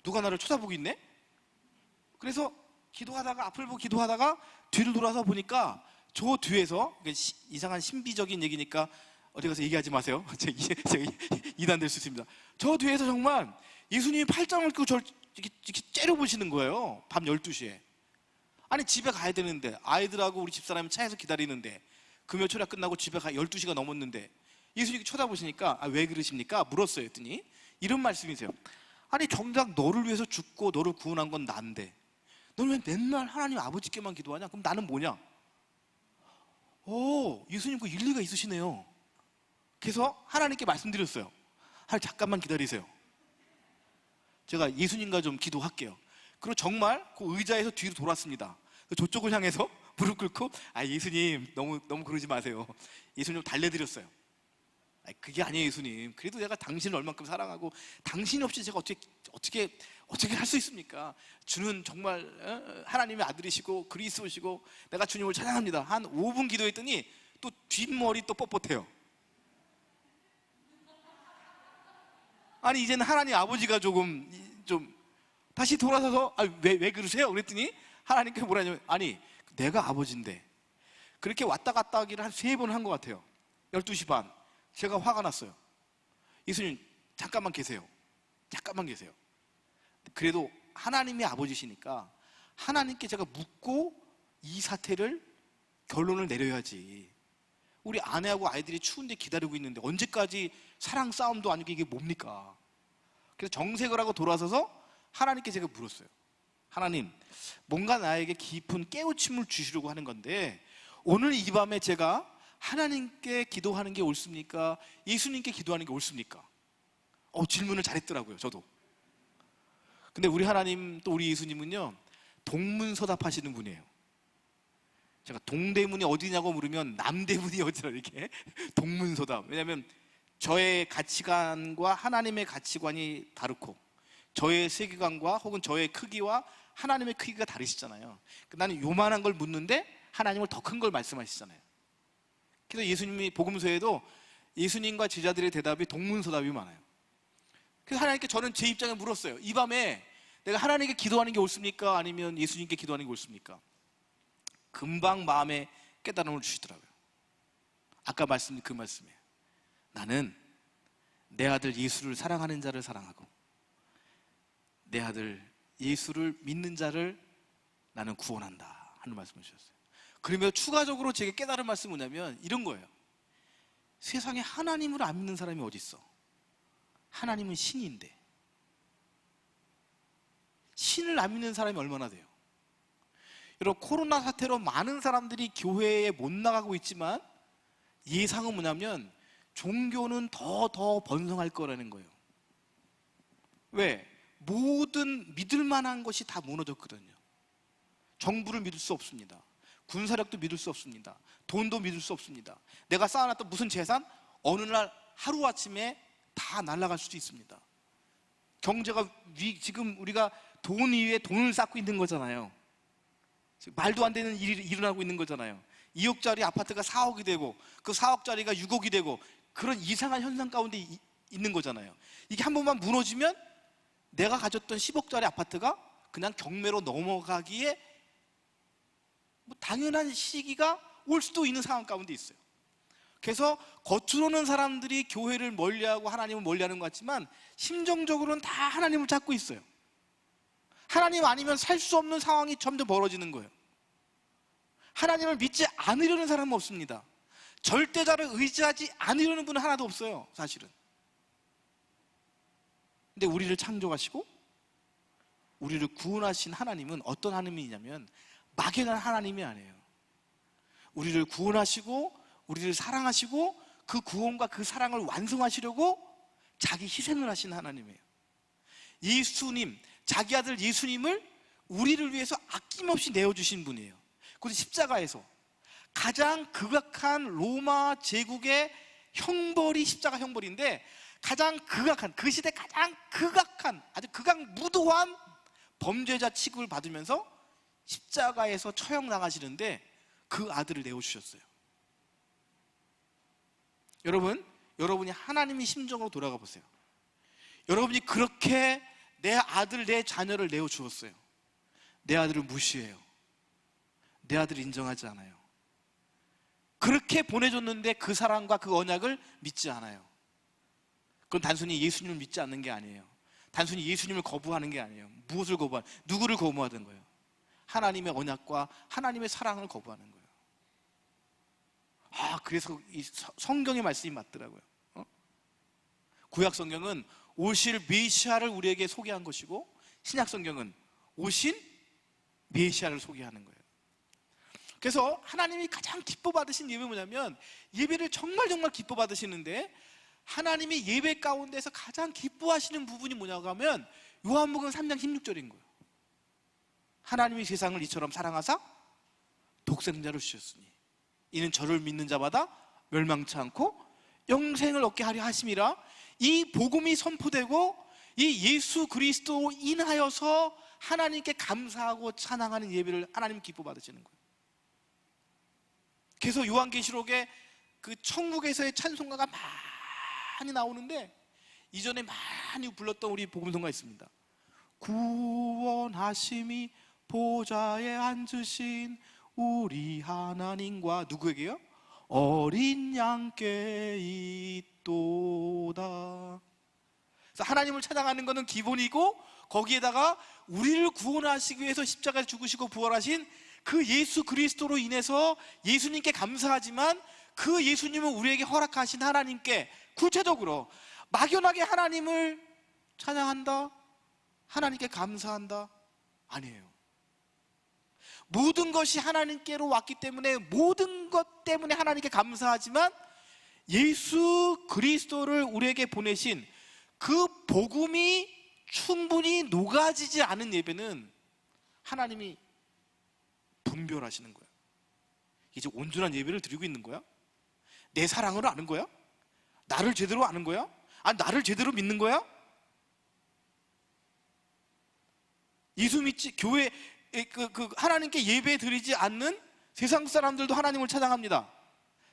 누가 나를 쳐다보고 있네? 그래서 기도하다가, 앞을 보고 기도하다가 뒤를 돌아서 보니까 저 뒤에서, 이상한 신비적인 얘기니까 어디 가서 얘기하지 마세요. 제가 이단될 수 있습니다. 저 뒤에서 정말 예수님이 팔짱을 끼고 저를 이렇게 째려보시는 거예요. 밤 12시에. 아니, 집에 가야 되는데, 아이들하고 우리 집사람이 차에서 기다리는데, 금요초라 끝나고 집에 12시가 넘었는데 예수님이 쳐다보시니까, 왜 그러십니까? 물었어요. 했더니 이런 말씀이세요. 아니, 정작 너를 위해서 죽고 너를 구원한 건 난데 너는 왜 맨날 하나님 아버지께만 기도하냐? 그럼 나는 뭐냐? 예수님 그 일리가 있으시네요. 그래서 하나님께 말씀드렸어요. 하나님, 잠깐만 기다리세요. 제가 예수님과 좀 기도할게요. 그리고 정말 그 의자에서 뒤로 돌았습니다. 저쪽을 향해서 무릎 꿇고, 예수님 너무 그러지 마세요. 예수님 달래드렸어요. 그게 아니에요, 예수님. 그래도 내가 당신을 얼만큼 사랑하고, 당신 없이 제가 어떻게 할 수 있습니까? 주는 정말 하나님의 아들이시고 그리스도시고 내가 주님을 찬양합니다. 한 5분 기도했더니 또 뒷머리 또 뻣뻣해요. 아니, 이제는 하나님 아버지가 좀 다시 돌아서서, 왜 그러세요? 그랬더니 하나님께 뭐라냐면, 아니, 내가 아버지인데. 그렇게 왔다 갔다 하기를 한 3번 한 것 같아요. 12시 반. 제가 화가 났어요. 예수님, 잠깐만 계세요. 잠깐만 계세요. 그래도 하나님이 아버지시니까 하나님께 제가 묻고 이 사태를 결론을 내려야지. 우리 아내하고 아이들이 추운데 기다리고 있는데 언제까지 사랑 싸움도 아니고 이게 뭡니까? 그래서 정색을 하고 돌아서서 하나님께 제가 물었어요. 하나님, 뭔가 나에게 깊은 깨우침을 주시려고 하는 건데, 오늘 이 밤에 제가 하나님께 기도하는 게 옳습니까? 예수님께 기도하는 게 옳습니까? 질문을 잘했더라고요, 저도. 근데 우리 하나님, 또 우리 예수님은요, 동문서답하시는 분이에요. 제가 동대문이 어디냐고 물으면 남대문이 어디라, 이렇게 동문서답. 왜냐하면 저의 가치관과 하나님의 가치관이 다르고, 저의 세계관과 혹은 저의 크기와 하나님의 크기가 다르시잖아요. 나는 요만한 걸 묻는데 하나님은 더 큰 걸 말씀하시잖아요. 그래서 예수님이 복음서에도 예수님과 제자들의 대답이 동문서답이 많아요. 그래서 하나님께 저는 제 입장을 물었어요. 이 밤에 내가 하나님께 기도하는 게 옳습니까? 아니면 예수님께 기도하는 게 옳습니까? 금방 마음에 깨달음을 주시더라고요. 아까 말씀드린 그 말씀이에요. 나는 내 아들 예수를 사랑하는 자를 사랑하고 내 아들 예수를 믿는 자를 나는 구원한다 하는 말씀을 주셨어요. 그러면 추가적으로 제게 깨달은 말씀은 뭐냐면 이런 거예요. 세상에 하나님을 안 믿는 사람이 어디 있어? 하나님은 신인데 신을 안 믿는 사람이 얼마나 돼요? 여러분, 코로나 사태로 많은 사람들이 교회에 못 나가고 있지만 예상은 뭐냐면 종교는 더 번성할 거라는 거예요. 왜? 모든 믿을 만한 것이 다 무너졌거든요. 정부를 믿을 수 없습니다. 군사력도 믿을 수 없습니다. 돈도 믿을 수 없습니다. 내가 쌓아놨던 무슨 재산 어느 날 하루아침에 다 날아갈 수도 있습니다. 경제가 지금 우리가 돈 위에 돈을 쌓고 있는 거잖아요. 말도 안 되는 일이 일어나고 있는 거잖아요. 2억짜리 아파트가 4억이 되고 그 4억짜리가 6억이 되고 그런 이상한 현상 가운데 있는 거잖아요. 이게 한 번만 무너지면 내가 가졌던 10억짜리 아파트가 그냥 경매로 넘어가기에 뭐 당연한 시기가 올 수도 있는 상황 가운데 있어요. 그래서 겉으로는 사람들이 교회를 멀리하고 하나님을 멀리하는 것 같지만 심정적으로는 다 하나님을 찾고 있어요. 하나님 아니면 살 수 없는 상황이 점점 벌어지는 거예요. 하나님을 믿지 않으려는 사람은 없습니다. 절대자를 의지하지 않으려는 분은 하나도 없어요, 사실은. 근데 우리를 창조하시고 우리를 구원하신 하나님은 어떤 하나님이냐면 막연한 하나님이 아니에요. 우리를 구원하시고 우리를 사랑하시고 그 구원과 그 사랑을 완성하시려고 자기 희생을 하신 하나님이에요. 예수님, 자기 아들 예수님을 우리를 위해서 아낌없이 내어주신 분이에요. 그래서 십자가에서 가장 극악한 로마 제국의 형벌이 십자가 형벌인데 가장 극악한, 그 시대 가장 극악한, 아주 극악무도한 범죄자 취급을 받으면서 십자가에서 처형당하시는데 그 아들을 내어주셨어요. 여러분이 하나님의 심정으로 돌아가 보세요. 여러분이 그렇게 내 아들, 내 자녀를 내어주었어요. 내 아들을 무시해요. 내 아들을 인정하지 않아요. 그렇게 보내줬는데 그 사랑과 그 언약을 믿지 않아요. 그건 단순히 예수님을 믿지 않는 게 아니에요. 단순히 예수님을 거부하는 게 아니에요. 무엇을 거부하는, 누구를 거부하는 거예요? 하나님의 언약과 하나님의 사랑을 거부하는 거예요. 그래서 이 성경의 말씀이 맞더라고요. 구약 성경은 오실 메시아를 우리에게 소개한 것이고 신약 성경은 오신 메시아를 소개하는 거예요. 그래서 하나님이 가장 기뻐 받으신 예배는 뭐냐면 예배를 정말 기뻐 받으시는데 하나님이 예배 가운데서 가장 기뻐하시는 부분이 뭐냐고 하면 요한복음 3장 16절인 거예요. 하나님이 세상을 이처럼 사랑하사 독생자를 주셨으니 이는 저를 믿는 자마다 멸망치 않고 영생을 얻게 하려 하심이라. 이 복음이 선포되고 이 예수 그리스도로 인하여서 하나님께 감사하고 찬양하는 예배를 하나님 기뻐 받으시는 거예요. 그래서 요한계시록에 그 천국에서의 찬송가가 많이 나오는데 이전에 많이 불렀던 우리 복음성가 있습니다. 구원하심이 보좌에 앉으신 우리 하나님과 누구에게요? 어린 양께 있도다. 그래서 하나님을 찬양하는 것은 기본이고 거기에다가 우리를 구원하시기 위해서 십자가에 죽으시고 부활하신 그 예수 그리스도로 인해서 예수님께 감사하지만 그 예수님은 우리에게 허락하신 하나님께 구체적으로 막연하게 하나님을 찬양한다? 하나님께 감사한다? 아니에요. 모든 것이 하나님께로 왔기 때문에 모든 것 때문에 하나님께 감사하지만 예수 그리스도를 우리에게 보내신 그 복음이 충분히 녹아지지 않은 예배는 하나님이 분별하시는 거예요. 이제 온전한 예배를 드리고 있는 거야? 내 사랑을 아는 거야? 나를 제대로 아는 거야? 나를 제대로 믿는 거야? 예수 믿지, 교회, 하나님께 예배 드리지 않는 세상 사람들도 하나님을 찬양합니다.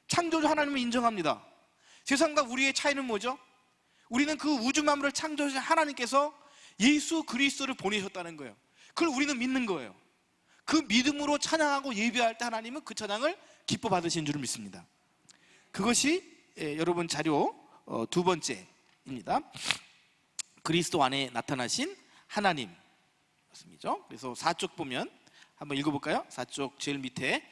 창조주 하나님을 인정합니다. 세상과 우리의 차이는 뭐죠? 우리는 그 우주 만물을 창조하신 하나님께서 예수 그리스도를 보내셨다는 거예요. 그걸 우리는 믿는 거예요. 그 믿음으로 찬양하고 예배할 때 하나님은 그 찬양을 기뻐 받으신 줄을 믿습니다. 그것이 여러분 자료 두 번째입니다. 그리스도 안에 나타나신 하나님 말씀이죠. 그래서 4쪽 보면 한번 읽어볼까요? 4쪽 제일 밑에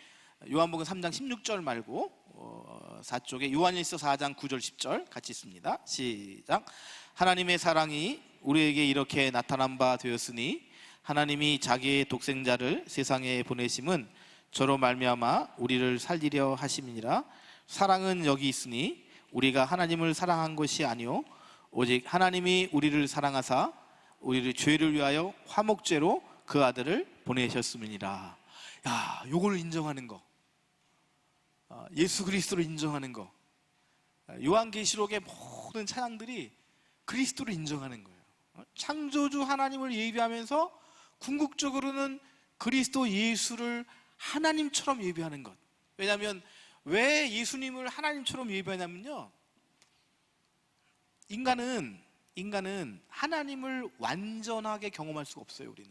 요한복음 3장 16절 말고 4쪽에 요한일서 4장 9절 10절 같이 있습니다. 시작. 하나님의 사랑이 우리에게 이렇게 나타난 바 되었으니 하나님이 자기의 독생자를 세상에 보내심은 저로 말미암아 우리를 살리려 하심이니라. 사랑은 여기 있으니 우리가 하나님을 사랑한 것이 아니요 오직 하나님이 우리를 사랑하사 우리를 죄를 위하여 화목제로 그 아들을 보내셨음이니라. 야, 요걸 인정하는 거, 예수 그리스도를 인정하는 거. 요한계시록의 모든 찬양들이 그리스도를 인정하는 거예요. 창조주 하나님을 예비하면서 궁극적으로는 그리스도 예수를 하나님처럼 예비하는 것. 왜냐하면 왜 예수님을 하나님처럼 예비하냐면요, 인간은 하나님을 완전하게 경험할 수가 없어요. 우리는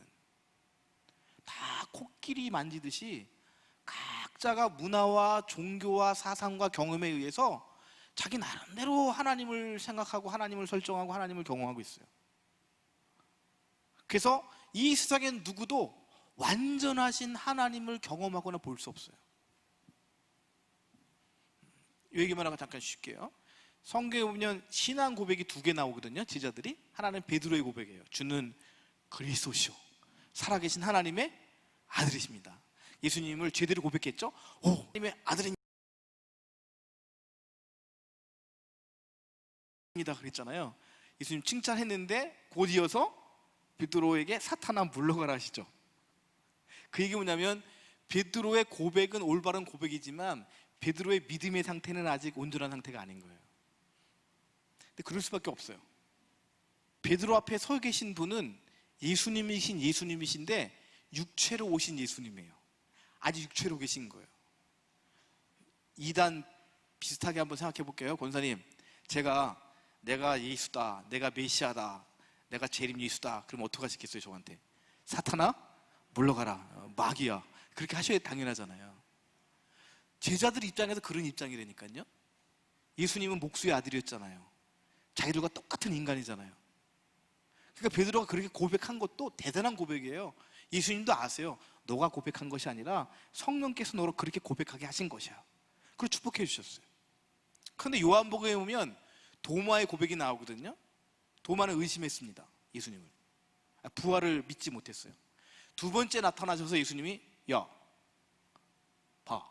다 코끼리 만지듯이 각자가 문화와 종교와 사상과 경험에 의해서 자기 나름대로 하나님을 생각하고 하나님을 설정하고 하나님을 경험하고 있어요. 그래서 이 세상엔 누구도 완전하신 하나님을 경험하거나 볼 수 없어요. 이 얘기만 하고 잠깐 쉴게요. 성경에 보면 신앙 고백이 두 개 나오거든요. 제자들이. 하나는 베드로의 고백이에요. 주는 그리스도시오, 살아계신 하나님의 아들이십니다. 예수님을 제대로 고백했죠. 오, 하나님의 아들입니다 그랬잖아요. 예수님 칭찬했는데 곧 이어서 베드로에게 사탄아 물러가라 하시죠. 그 얘기 뭐냐면 베드로의 고백은 올바른 고백이지만 베드로의 믿음의 상태는 아직 온전한 상태가 아닌 거예요. 근데 그럴 수밖에 없어요. 베드로 앞에 서 계신 분은 예수님이신데 육체로 오신 예수님이에요. 아직 육체로 계신 거예요. 이단 비슷하게 한번 생각해 볼게요. 권사님, 내가 예수다, 내가 메시아다, 내가 재림 예수다, 그럼 어떻게 하시겠어요? 저한테 사탄아 물러가라, 마귀야, 그렇게 하셔야 당연하잖아요. 제자들 입장에서 그런 입장이라니까요. 예수님은 목수의 아들이었잖아요. 자기들과 똑같은 인간이잖아요. 그러니까 베드로가 그렇게 고백한 것도 대단한 고백이에요. 예수님도 아세요. 너가 고백한 것이 아니라 성령께서 너로 그렇게 고백하게 하신 것이야. 그걸 축복해 주셨어요. 그런데 요한복음에 보면 도마의 고백이 나오거든요. 도마는 의심했습니다. 예수님을. 부활을 믿지 못했어요. 두 번째 나타나셔서 예수님이 야, 봐,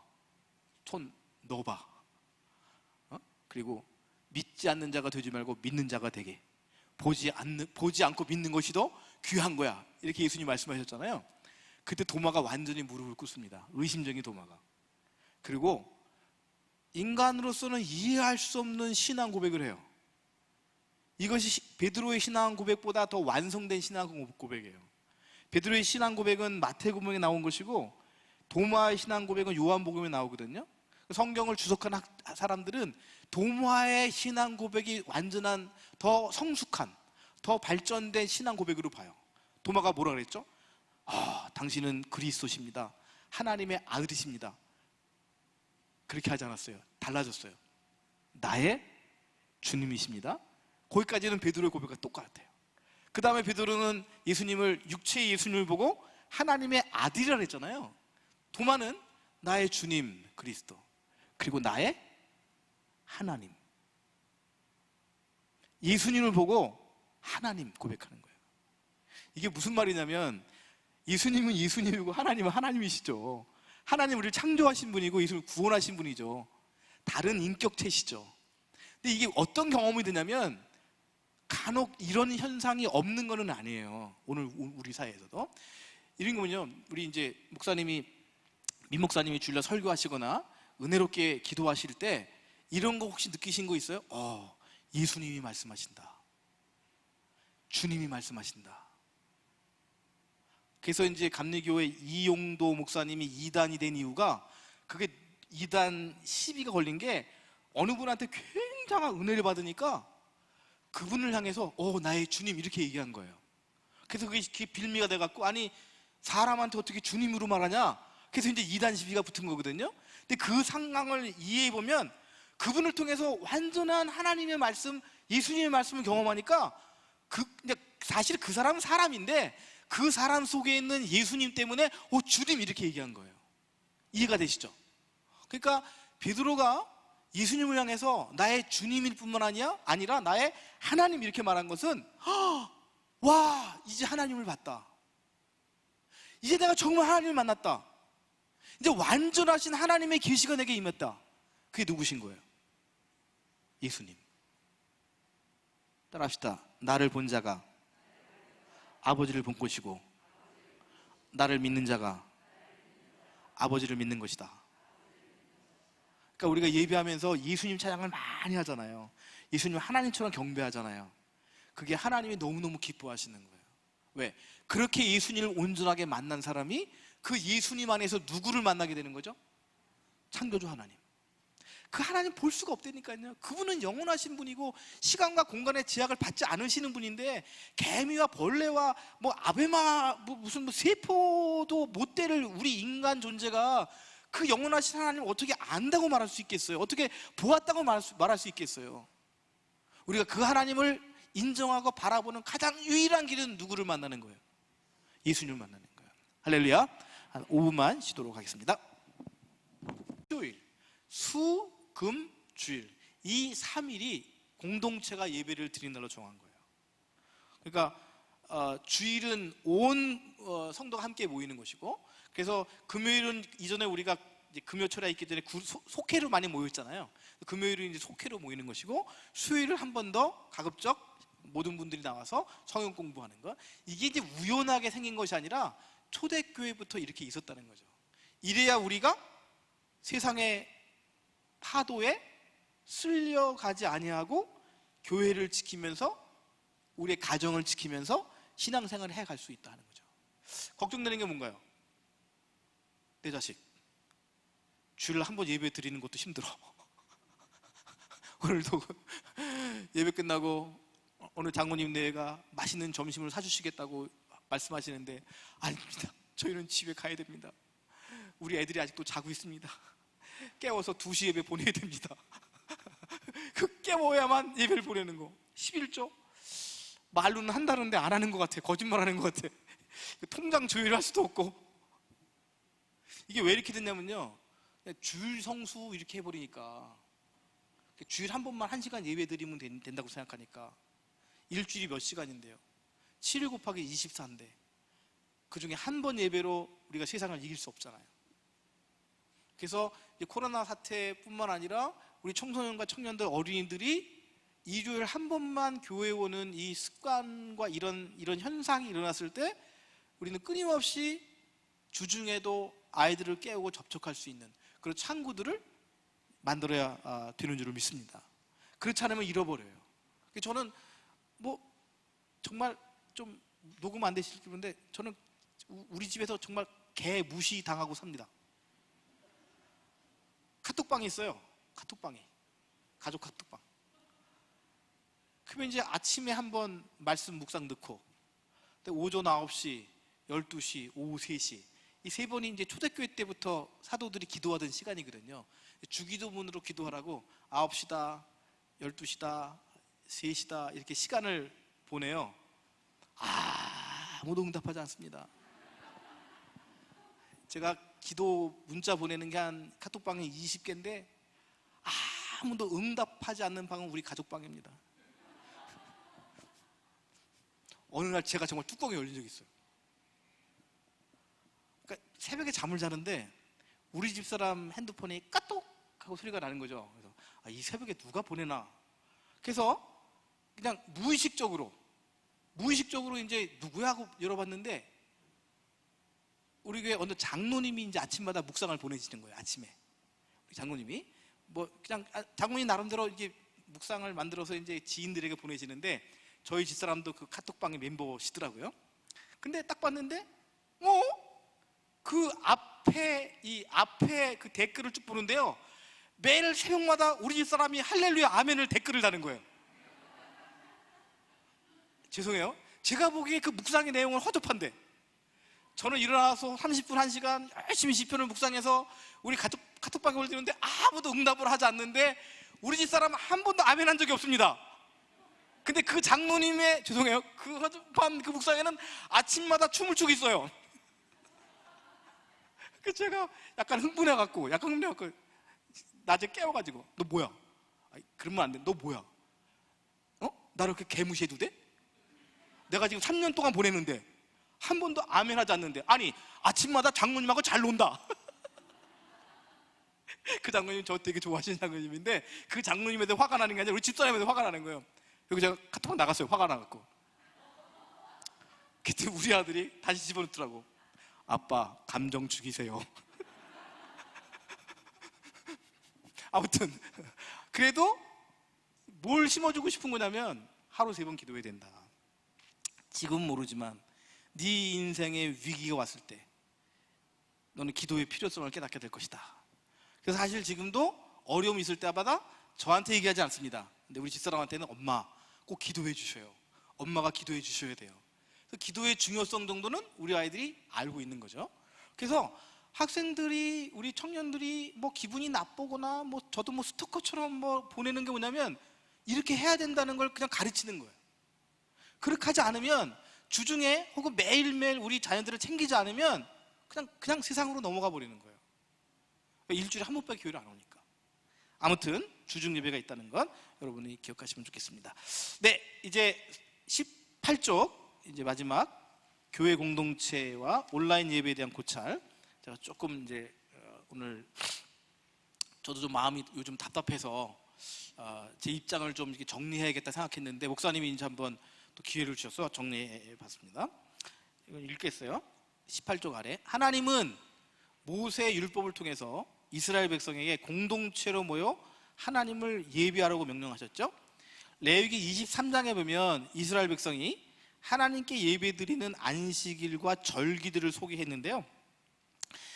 손 넣어봐. 그리고 믿지 않는 자가 되지 말고 믿는 자가 되게. 보지 않고 믿는 것이 더 귀한 거야. 이렇게 예수님 말씀하셨잖아요. 그때 도마가 완전히 무릎을 꿇습니다. 의심적인 도마가. 그리고 인간으로서는 이해할 수 없는 신앙 고백을 해요. 이것이 베드로의 신앙 고백보다 더 완성된 신앙 고백이에요. 베드로의 신앙 고백은 마태복음에 나온 것이고 도마의 신앙 고백은 요한복음에 나오거든요. 성경을 주석한 사람들은 도마의 신앙 고백이 완전한, 더 성숙한, 더 발전된 신앙 고백으로 봐요. 도마가 뭐라 그랬죠? 당신은 그리스도십니다, 하나님의 아들이십니다. 그렇게 하지 않았어요. 달라졌어요. 나의 주님이십니다. 거기까지는 베드로의 고백과 똑같아요. 그 다음에 베드로는 예수님을, 육체의 예수님을 보고 하나님의 아들이라 했잖아요. 도마는 나의 주님 그리스도, 그리고 나의 하나님, 예수님을 보고 하나님 고백하는 거예요. 이게 무슨 말이냐면 예수님은 예수님이고 하나님은 하나님이시죠. 하나님 우리를 창조하신 분이고 예수님을 구원하신 분이죠. 다른 인격체시죠. 근데 이게 어떤 경험이 되냐면 간혹 이런 현상이 없는 것은 아니에요. 오늘 우리 사회에서도 이런 거면요, 우리 이제 민 목사님이 주일날 설교하시거나 은혜롭게 기도하실 때 이런 거 혹시 느끼신 거 있어요? 예수님이 말씀하신다, 주님이 말씀하신다. 그래서 이제 감리교회 이용도 목사님이 이단이 된 이유가, 그게 이단 시비가 걸린 게 어느 분한테 굉장한 은혜를 받으니까 그분을 향해서 나의 주님 이렇게 얘기한 거예요. 그래서 그게 빌미가 돼갖고, 아니 사람한테 어떻게 주님으로 말하냐, 그래서 이제 이단 시비가 붙은 거거든요. 근데 그 상황을 이해해보면 그분을 통해서 완전한 하나님의 말씀, 예수님의 말씀을 경험하니까 사실 그 사람은 사람인데 그 사람 속에 있는 예수님 때문에 주님 이렇게 얘기한 거예요. 이해가 되시죠? 그러니까 베드로가 예수님을 향해서 나의 주님일 뿐만 아니라 나의 하나님 이렇게 말한 것은 와, 이제 하나님을 봤다, 이제 내가 정말 하나님을 만났다, 이제 완전하신 하나님의 계시가 내게 임했다. 그게 누구신 거예요? 예수님. 따라합시다. 나를 본 자가 아버지를 본 것이고 나를 믿는 자가 아버지를 믿는 것이다. 그러니까 우리가 예배하면서 예수님 찬양을 많이 하잖아요. 예수님 하나님처럼 경배하잖아요. 그게 하나님이 너무너무 기뻐하시는 거예요. 왜? 그렇게 예수님을 온전하게 만난 사람이 그 예수님 안에서 누구를 만나게 되는 거죠? 창조주 하나님. 그 하나님 볼 수가 없다니까요. 그분은 영원하신 분이고 시간과 공간의 제약을 받지 않으시는 분인데 개미와 벌레와 뭐 아베마 무슨 세포도 못 되를 우리 인간 존재가 그 영원하신 하나님을 어떻게 안다고 말할 수 있겠어요? 어떻게 보았다고 말할 수 있겠어요? 우리가 그 하나님을 인정하고 바라보는 가장 유일한 길은 누구를 만나는 거예요? 예수님을 만나는 거예요. 할렐루야. 한 5분만 쉬도록 하겠습니다. 토요일, 수, 금, 주일, 이 3일이 공동체가 예배를 드리는 날로 정한 거예요. 그러니까 주일은 온 성도가 함께 모이는 것이고, 그래서 금요일은 이전에 우리가 이제 금요철에 있기 때문에 속회로 많이 모였잖아요. 금요일은 이제 속회로 모이는 것이고, 수요일은 한 번 더 가급적 모든 분들이 나와서 성경 공부하는 것. 이게 이제 우연하게 생긴 것이 아니라 초대교회부터 이렇게 있었다는 거죠. 이래야 우리가 세상의 파도에 쓸려가지 아니하고 교회를 지키면서 우리의 가정을 지키면서 신앙생활을 해갈 수 있다 하는 거죠. 걱정되는 게 뭔가요? 내 자식 주일 한 번 예배 드리는 것도 힘들어. 오늘도 예배 끝나고 어느 장모님 네가 맛있는 점심을 사주시겠다고 말씀하시는데, 아닙니다, 저희는 집에 가야 됩니다. 우리 애들이 아직도 자고 있습니다. 깨워서 2시 예배 보내야 됩니다. 그 깨워야만 예배를 보내는 거. 11조? 말로는 한다는데 안 하는 것 같아. 거짓말하는 것 같아. 통장 조율할 수도 없고. 이게 왜 이렇게 됐냐면요, 주일 성수 이렇게 해버리니까, 주일 한 번만 1시간 예배 드리면 된다고 생각하니까, 일주일이 몇 시간인데요, 7일 곱하기 24인데 그 중에 한 번 예배로 우리가 세상을 이길 수 없잖아요. 그래서 코로나 사태뿐만 아니라 우리 청소년과 청년들, 어린이들이 일요일 한 번만 교회에 오는 이 습관과 이런 현상이 일어났을 때 우리는 끊임없이 주중에도 아이들을 깨우고 접촉할 수 있는 그런 창구들을 만들어야 되는 줄을 믿습니다. 그렇지 않으면 잃어버려요. 저는 뭐 정말 좀 녹음 안 되실 건데, 저는 우리 집에서 정말 개 무시당하고 삽니다. 카톡방이 있어요. 카톡방이, 가족 카톡방. 그러면 이제 아침에 한번 말씀 묵상 넣고, 오전 9시, 12시, 오후 3시, 이 3번이 이제 초대교회 때부터 사도들이 기도하던 시간이거든요. 주기도문으로 기도하라고 9시다, 12시다, 3시다 이렇게 시간을 보내요. 아무도 응답하지 않습니다. 제가 기도 문자 보내는 게 한 카톡방에 20개인데 아무도 응답하지 않는 방은 우리 가족방입니다. 어느 날 제가 정말 뚜껑이 열린 적이 있어요. 그러니까 새벽에 잠을 자는데 우리 집사람 핸드폰이 까똑 하고 소리가 나는 거죠. 그래서 이 새벽에 누가 보내나. 그래서 그냥 무의식적으로 이제 누구야 하고 열어봤는데, 우리 교회 어느 장로님이 이제 아침마다 묵상을 보내시는 거예요. 아침에 우리 장로님이 뭐 그냥 장로님 나름대로 이게 묵상을 만들어서 이제 지인들에게 보내시는데, 저희 집사람도 그 카톡방의 멤버시더라고요. 근데 딱 봤는데 그 앞에 그 댓글을 쭉 보는데요, 매일 새벽마다 우리 집사람이 할렐루야 아멘을 댓글을 다는 거예요. 죄송해요, 제가 보기에 그 묵상의 내용은 허접한데, 저는 일어나서 30분 1시간 열심히 시편을 묵상해서 우리 카톡방에 올리는데 아무도 응답을 하지 않는데 우리 집사람은 한 번도 아멘 한 적이 없습니다. 근데 그 장로님의, 죄송해요, 그 허접한 그 묵상에는 아침마다 춤을 추고 있어요. 그 제가 약간 흥분해갖고 낮에 깨워가지고, 너 뭐야? 그러면 안 돼. 너 뭐야? 나를 그렇게 개무시해도 돼? 내가 지금 3년 동안 보내는데 한 번도 아멘 하지 않는데, 아니 아침마다 장모님하고 잘 논다. 그 장모님 저 되게 좋아하시는 장모님인데, 그 장모님에 대해 화가 나는 게 아니라 우리 집사람에 대해 화가 나는 거예요. 그리고 제가 카톡 나갔어요. 화가 나갖고. 그때 우리 아들이 다시 집어넣더라고. 아빠, 감정 죽이세요. 아무튼 그래도 뭘 심어주고 싶은 거냐면 하루 3번 기도해야 된다. 지금 모르지만 네 인생에 위기가 왔을 때 너는 기도의 필요성을 깨닫게 될 것이다. 그래서 사실 지금도 어려움이 있을 때마다 저한테 얘기하지 않습니다. 근데 우리 집사람한테는 엄마 꼭 기도해 주셔요. 엄마가 기도해 주셔야 돼요. 그래서 기도의 중요성 정도는 우리 아이들이 알고 있는 거죠. 그래서 학생들이, 우리 청년들이 뭐 기분이 나쁘거나 뭐 저도 뭐 스토커처럼 뭐 보내는 게 뭐냐면 이렇게 해야 된다는 걸 그냥 가르치는 거예요. 그렇게 하지 않으면 주중에 혹은 매일매일 우리 자녀들을 챙기지 않으면 그냥 세상으로 넘어가 버리는 거예요. 일주일에 한 번밖에 교회를 안 오니까. 아무튼 주중 예배가 있다는 건 여러분이 기억하시면 좋겠습니다. 네, 이제 18쪽 이제 마지막 교회 공동체와 온라인 예배에 대한 고찰. 제가 조금 이제 오늘 저도 좀 마음이 요즘 답답해서 제 입장을 좀 이렇게 정리해야겠다 생각했는데 목사님이 이제 한번 또 기회를 주셔서 정리해봤습니다. 이건 읽겠어요. 18쪽 아래 하나님은 모세의 율법을 통해서 이스라엘 백성에게 공동체로 모여 하나님을 예배하라고 명령하셨죠. 레위기 23장에 보면 이스라엘 백성이 하나님께 예배드리는 안식일과 절기들을 소개했는데요.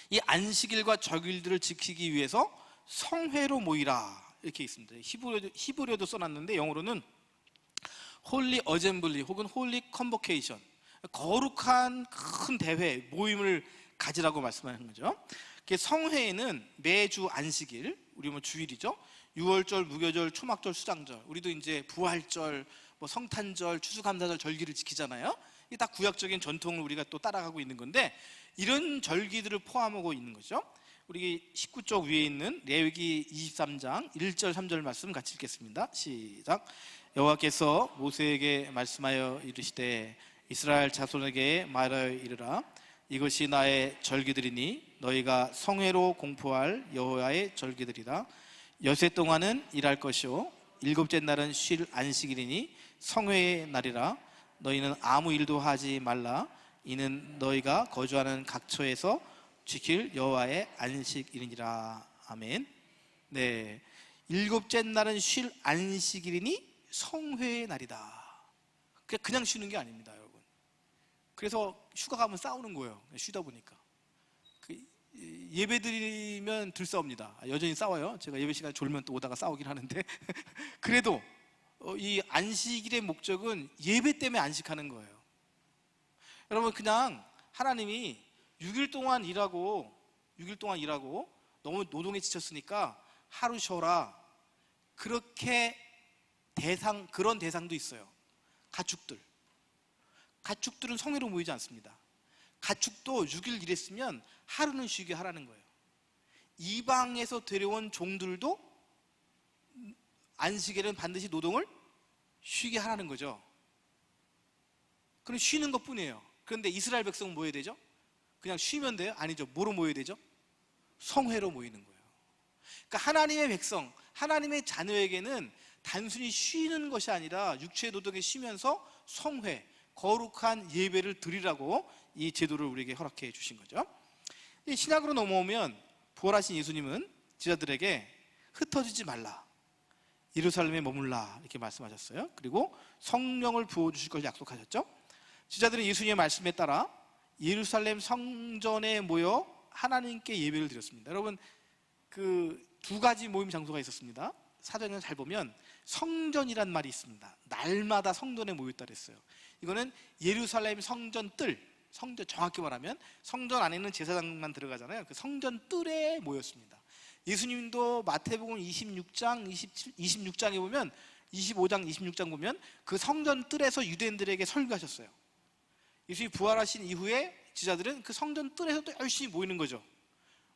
이 안식일과 절기들을 지키기 위해서 성회로 모이라 이렇게 있습니다. 히브리어도 써놨는데 영어로는 홀리 어셈블리 혹은 홀리 컨버케이션, 거룩한 큰 대회 모임을 가지라고 말씀하는 거죠. 성회에는 매주 안식일, 우리 뭐 주일이죠. 6월절, 무교절, 초막절, 수장절, 우리도 이제 부활절, 뭐 성탄절, 추수감사절 절기를 지키잖아요. 이게 다 구약적인 전통을 우리가 또 따라가고 있는 건데 이런 절기들을 포함하고 있는 거죠. 우리 19쪽 위에 있는 레위기 23장 1절 3절 말씀 같이 읽겠습니다. 시작. 여호와께서 모세에게 말씀하여 이르시되 이스라엘 자손에게 말하여 이르라. 이것이 나의 절기들이니 너희가 성회로 공포할 여호와의 절기들이라. 여세 동안은 일할 것이요 일곱째 날은 쉴 안식일이니 성회의 날이라. 너희는 아무 일도 하지 말라. 이는 너희가 거주하는 각처에서 지킬 여호와의 안식일이니라. 아멘. 네, 일곱째 날은 쉴 안식일이니 성회의 날이다. 그냥 쉬는 게 아닙니다, 여러분. 그래서 휴가 가면 싸우는 거예요. 쉬다 보니까 예배 드리면 들싸웁니다. 여전히 싸워요. 제가 예배 시간에 졸면 또 오다가 싸우긴 하는데 그래도 이 안식일의 목적은 예배 때문에 안식하는 거예요. 여러분, 그냥 하나님이 6일 동안 일하고 너무 노동에 지쳤으니까 하루 쉬어라, 그렇게 그런 대상도 있어요. 가축들은 성회로 모이지 않습니다. 가축도 6일 일했으면 하루는 쉬게 하라는 거예요. 이방에서 데려온 종들도 안식일은 반드시 노동을 쉬게 하라는 거죠. 그럼 쉬는 것뿐이에요. 그런데 이스라엘 백성은 뭐 해야 되죠? 그냥 쉬면 돼요? 아니죠. 뭐로 모여야 되죠? 성회로 모이는 거예요. 그러니까 하나님의 백성, 하나님의 자녀에게는 단순히 쉬는 것이 아니라 육체의 노동에 쉬면서 성회, 거룩한 예배를 드리라고 이 제도를 우리에게 허락해 주신 거죠. 이 신약으로 넘어오면 부활하신 예수님은 제자들에게 흩어지지 말라, 예루살렘에 머물라 이렇게 말씀하셨어요. 그리고 성령을 부어주실 것을 약속하셨죠. 제자들은 예수님의 말씀에 따라 예루살렘 성전에 모여 하나님께 예배를 드렸습니다. 여러분, 그 2가지 모임 장소가 있었습니다. 사전을 잘 보면 성전이란 말이 있습니다. 날마다 성전에 모였다 그랬어요. 이거는 예루살렘 성전 정확히 말하면 성전 안에는 제사장만 들어가잖아요. 그 성전 뜰에 모였습니다. 예수님도 마태복음 26장에 보면 25장, 26장 보면 그 성전 뜰에서 유대인들에게 설교하셨어요. 예수님이 부활하신 이후에 제자들은 그 성전 뜰에서 또 열심히 모이는 거죠.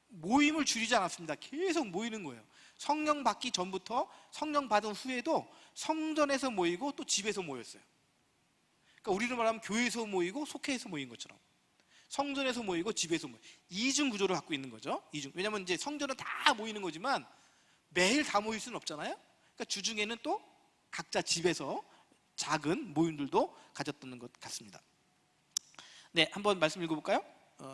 모임을 줄이지 않았습니다. 계속 모이는 거예요. 성령 받기 전부터 성령 받은 후에도 성전에서 모이고 또 집에서 모였어요. 그러니까 우리로 말하면 교회에서 모이고 속회에서 모인 것처럼 성전에서 모이고 집에서 모이고 이중 구조를 갖고 있는 거죠. 왜냐하면 이제 성전은 다 모이는 거지만 매일 다 모일 수는 없잖아요. 그러니까 주중에는 또 각자 집에서 작은 모임들도 가졌던 것 같습니다. 네, 한번 말씀 읽어볼까요?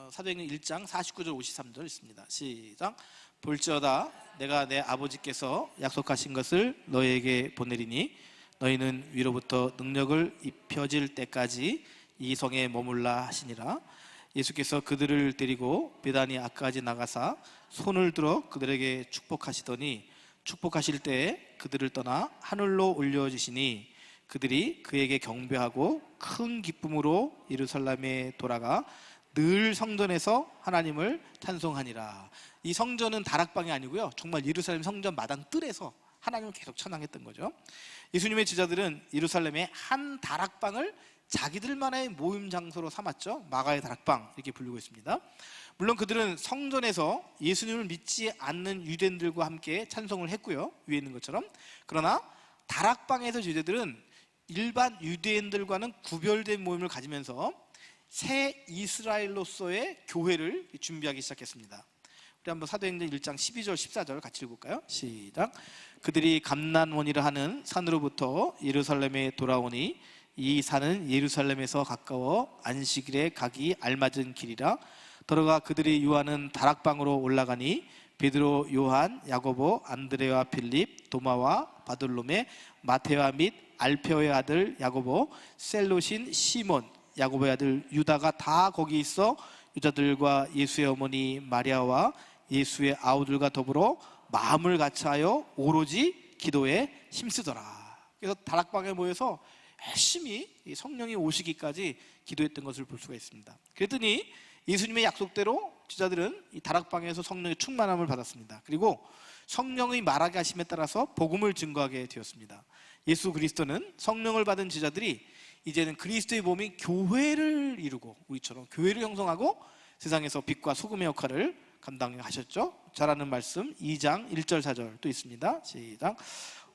사도행전 1장 49절 53절 있습니다. 시작. 볼지어다 내가 내 아버지께서 약속하신 것을 너희에게 보내리니 너희는 위로부터 능력을 입혀질 때까지 이 성에 머물라 하시니라. 예수께서 그들을 데리고 베다니아까지 나가사 손을 들어 그들에게 축복하시더니 축복하실 때에 그들을 떠나 하늘로 올려주시니 그들이 그에게 경배하고 큰 기쁨으로 예루살렘에 돌아가 늘 성전에서 하나님을 찬송하니라. 이 성전은 다락방이 아니고요, 정말 예루살렘 성전 마당 뜰에서 하나님을 계속 찬양했던 거죠. 예수님의 제자들은 예루살렘의 한 다락방을 자기들만의 모임 장소로 삼았죠. 마가의 다락방 이렇게 부르고 있습니다. 물론 그들은 성전에서 예수님을 믿지 않는 유대인들과 함께 찬송을 했고요, 위에 있는 것처럼. 그러나 다락방에서 제자들은 일반 유대인들과는 구별된 모임을 가지면서 새 이스라엘로서의 교회를 준비하기 시작했습니다. 우리 한번 사도행전 1장 12절 14절 같이 읽을까요? 시작. 그들이 감난원이라 하는 산으로부터 예루살렘에 돌아오니 이 산은 예루살렘에서 가까워 안식일에 가기 알맞은 길이라. 들어가 그들이 유하는 다락방으로 올라가니 베드로, 요한, 야고보, 안드레와 필립, 도마와 바돌로메, 마테와 및 알페오의 아들 야고보, 셀롯인 시몬, 야고보의 아들 유다가 다 거기 있어 유다들과 예수의 어머니 마리아와 예수의 아우들과 더불어 마음을 같이하여 오로지 기도에 힘쓰더라. 그래서 다락방에 모여서 열심히 성령이 오시기까지 기도했던 것을 볼 수가 있습니다. 그랬더니 예수님의 약속대로 제자들은 이 다락방에서 성령의 충만함을 받았습니다. 그리고 성령의 말하게 하심에 따라서 복음을 증거하게 되었습니다. 예수 그리스도는 성령을 받은 제자들이 이제는 그리스도의 몸인 교회를 이루고 우리처럼 교회를 형성하고 세상에서 빛과 소금의 역할을 감당하셨죠. 잘하는 말씀 2장 1절 4절 또 있습니다. 시작.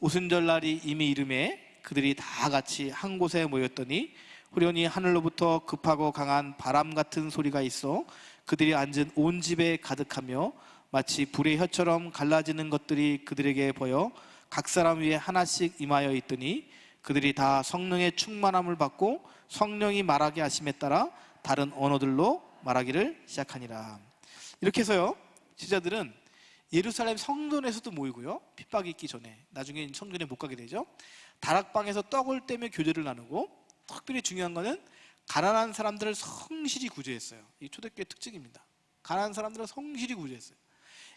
오순절날이 이미 이름에 그들이 다 같이 한 곳에 모였더니 후련히 하늘로부터 급하고 강한 바람 같은 소리가 있어 그들이 앉은 온 집에 가득하며 마치 불의 혀처럼 갈라지는 것들이 그들에게 보여 각 사람 위에 하나씩 임하여 있더니 그들이 다 성령의 충만함을 받고 성령이 말하게 하심에 따라 다른 언어들로 말하기를 시작하니라. 이렇게 해서요, 제자들은 예루살렘 성전에서도 모이고요, 핍박이 있기 전에 나중에 성전에 못 가게 되죠. 다락방에서 떡을 떼며 교제를 나누고, 특별히 중요한 거는 가난한 사람들을 성실히 구제했어요. 이 초대교회 특징입니다. 가난한 사람들을 성실히 구제했어요.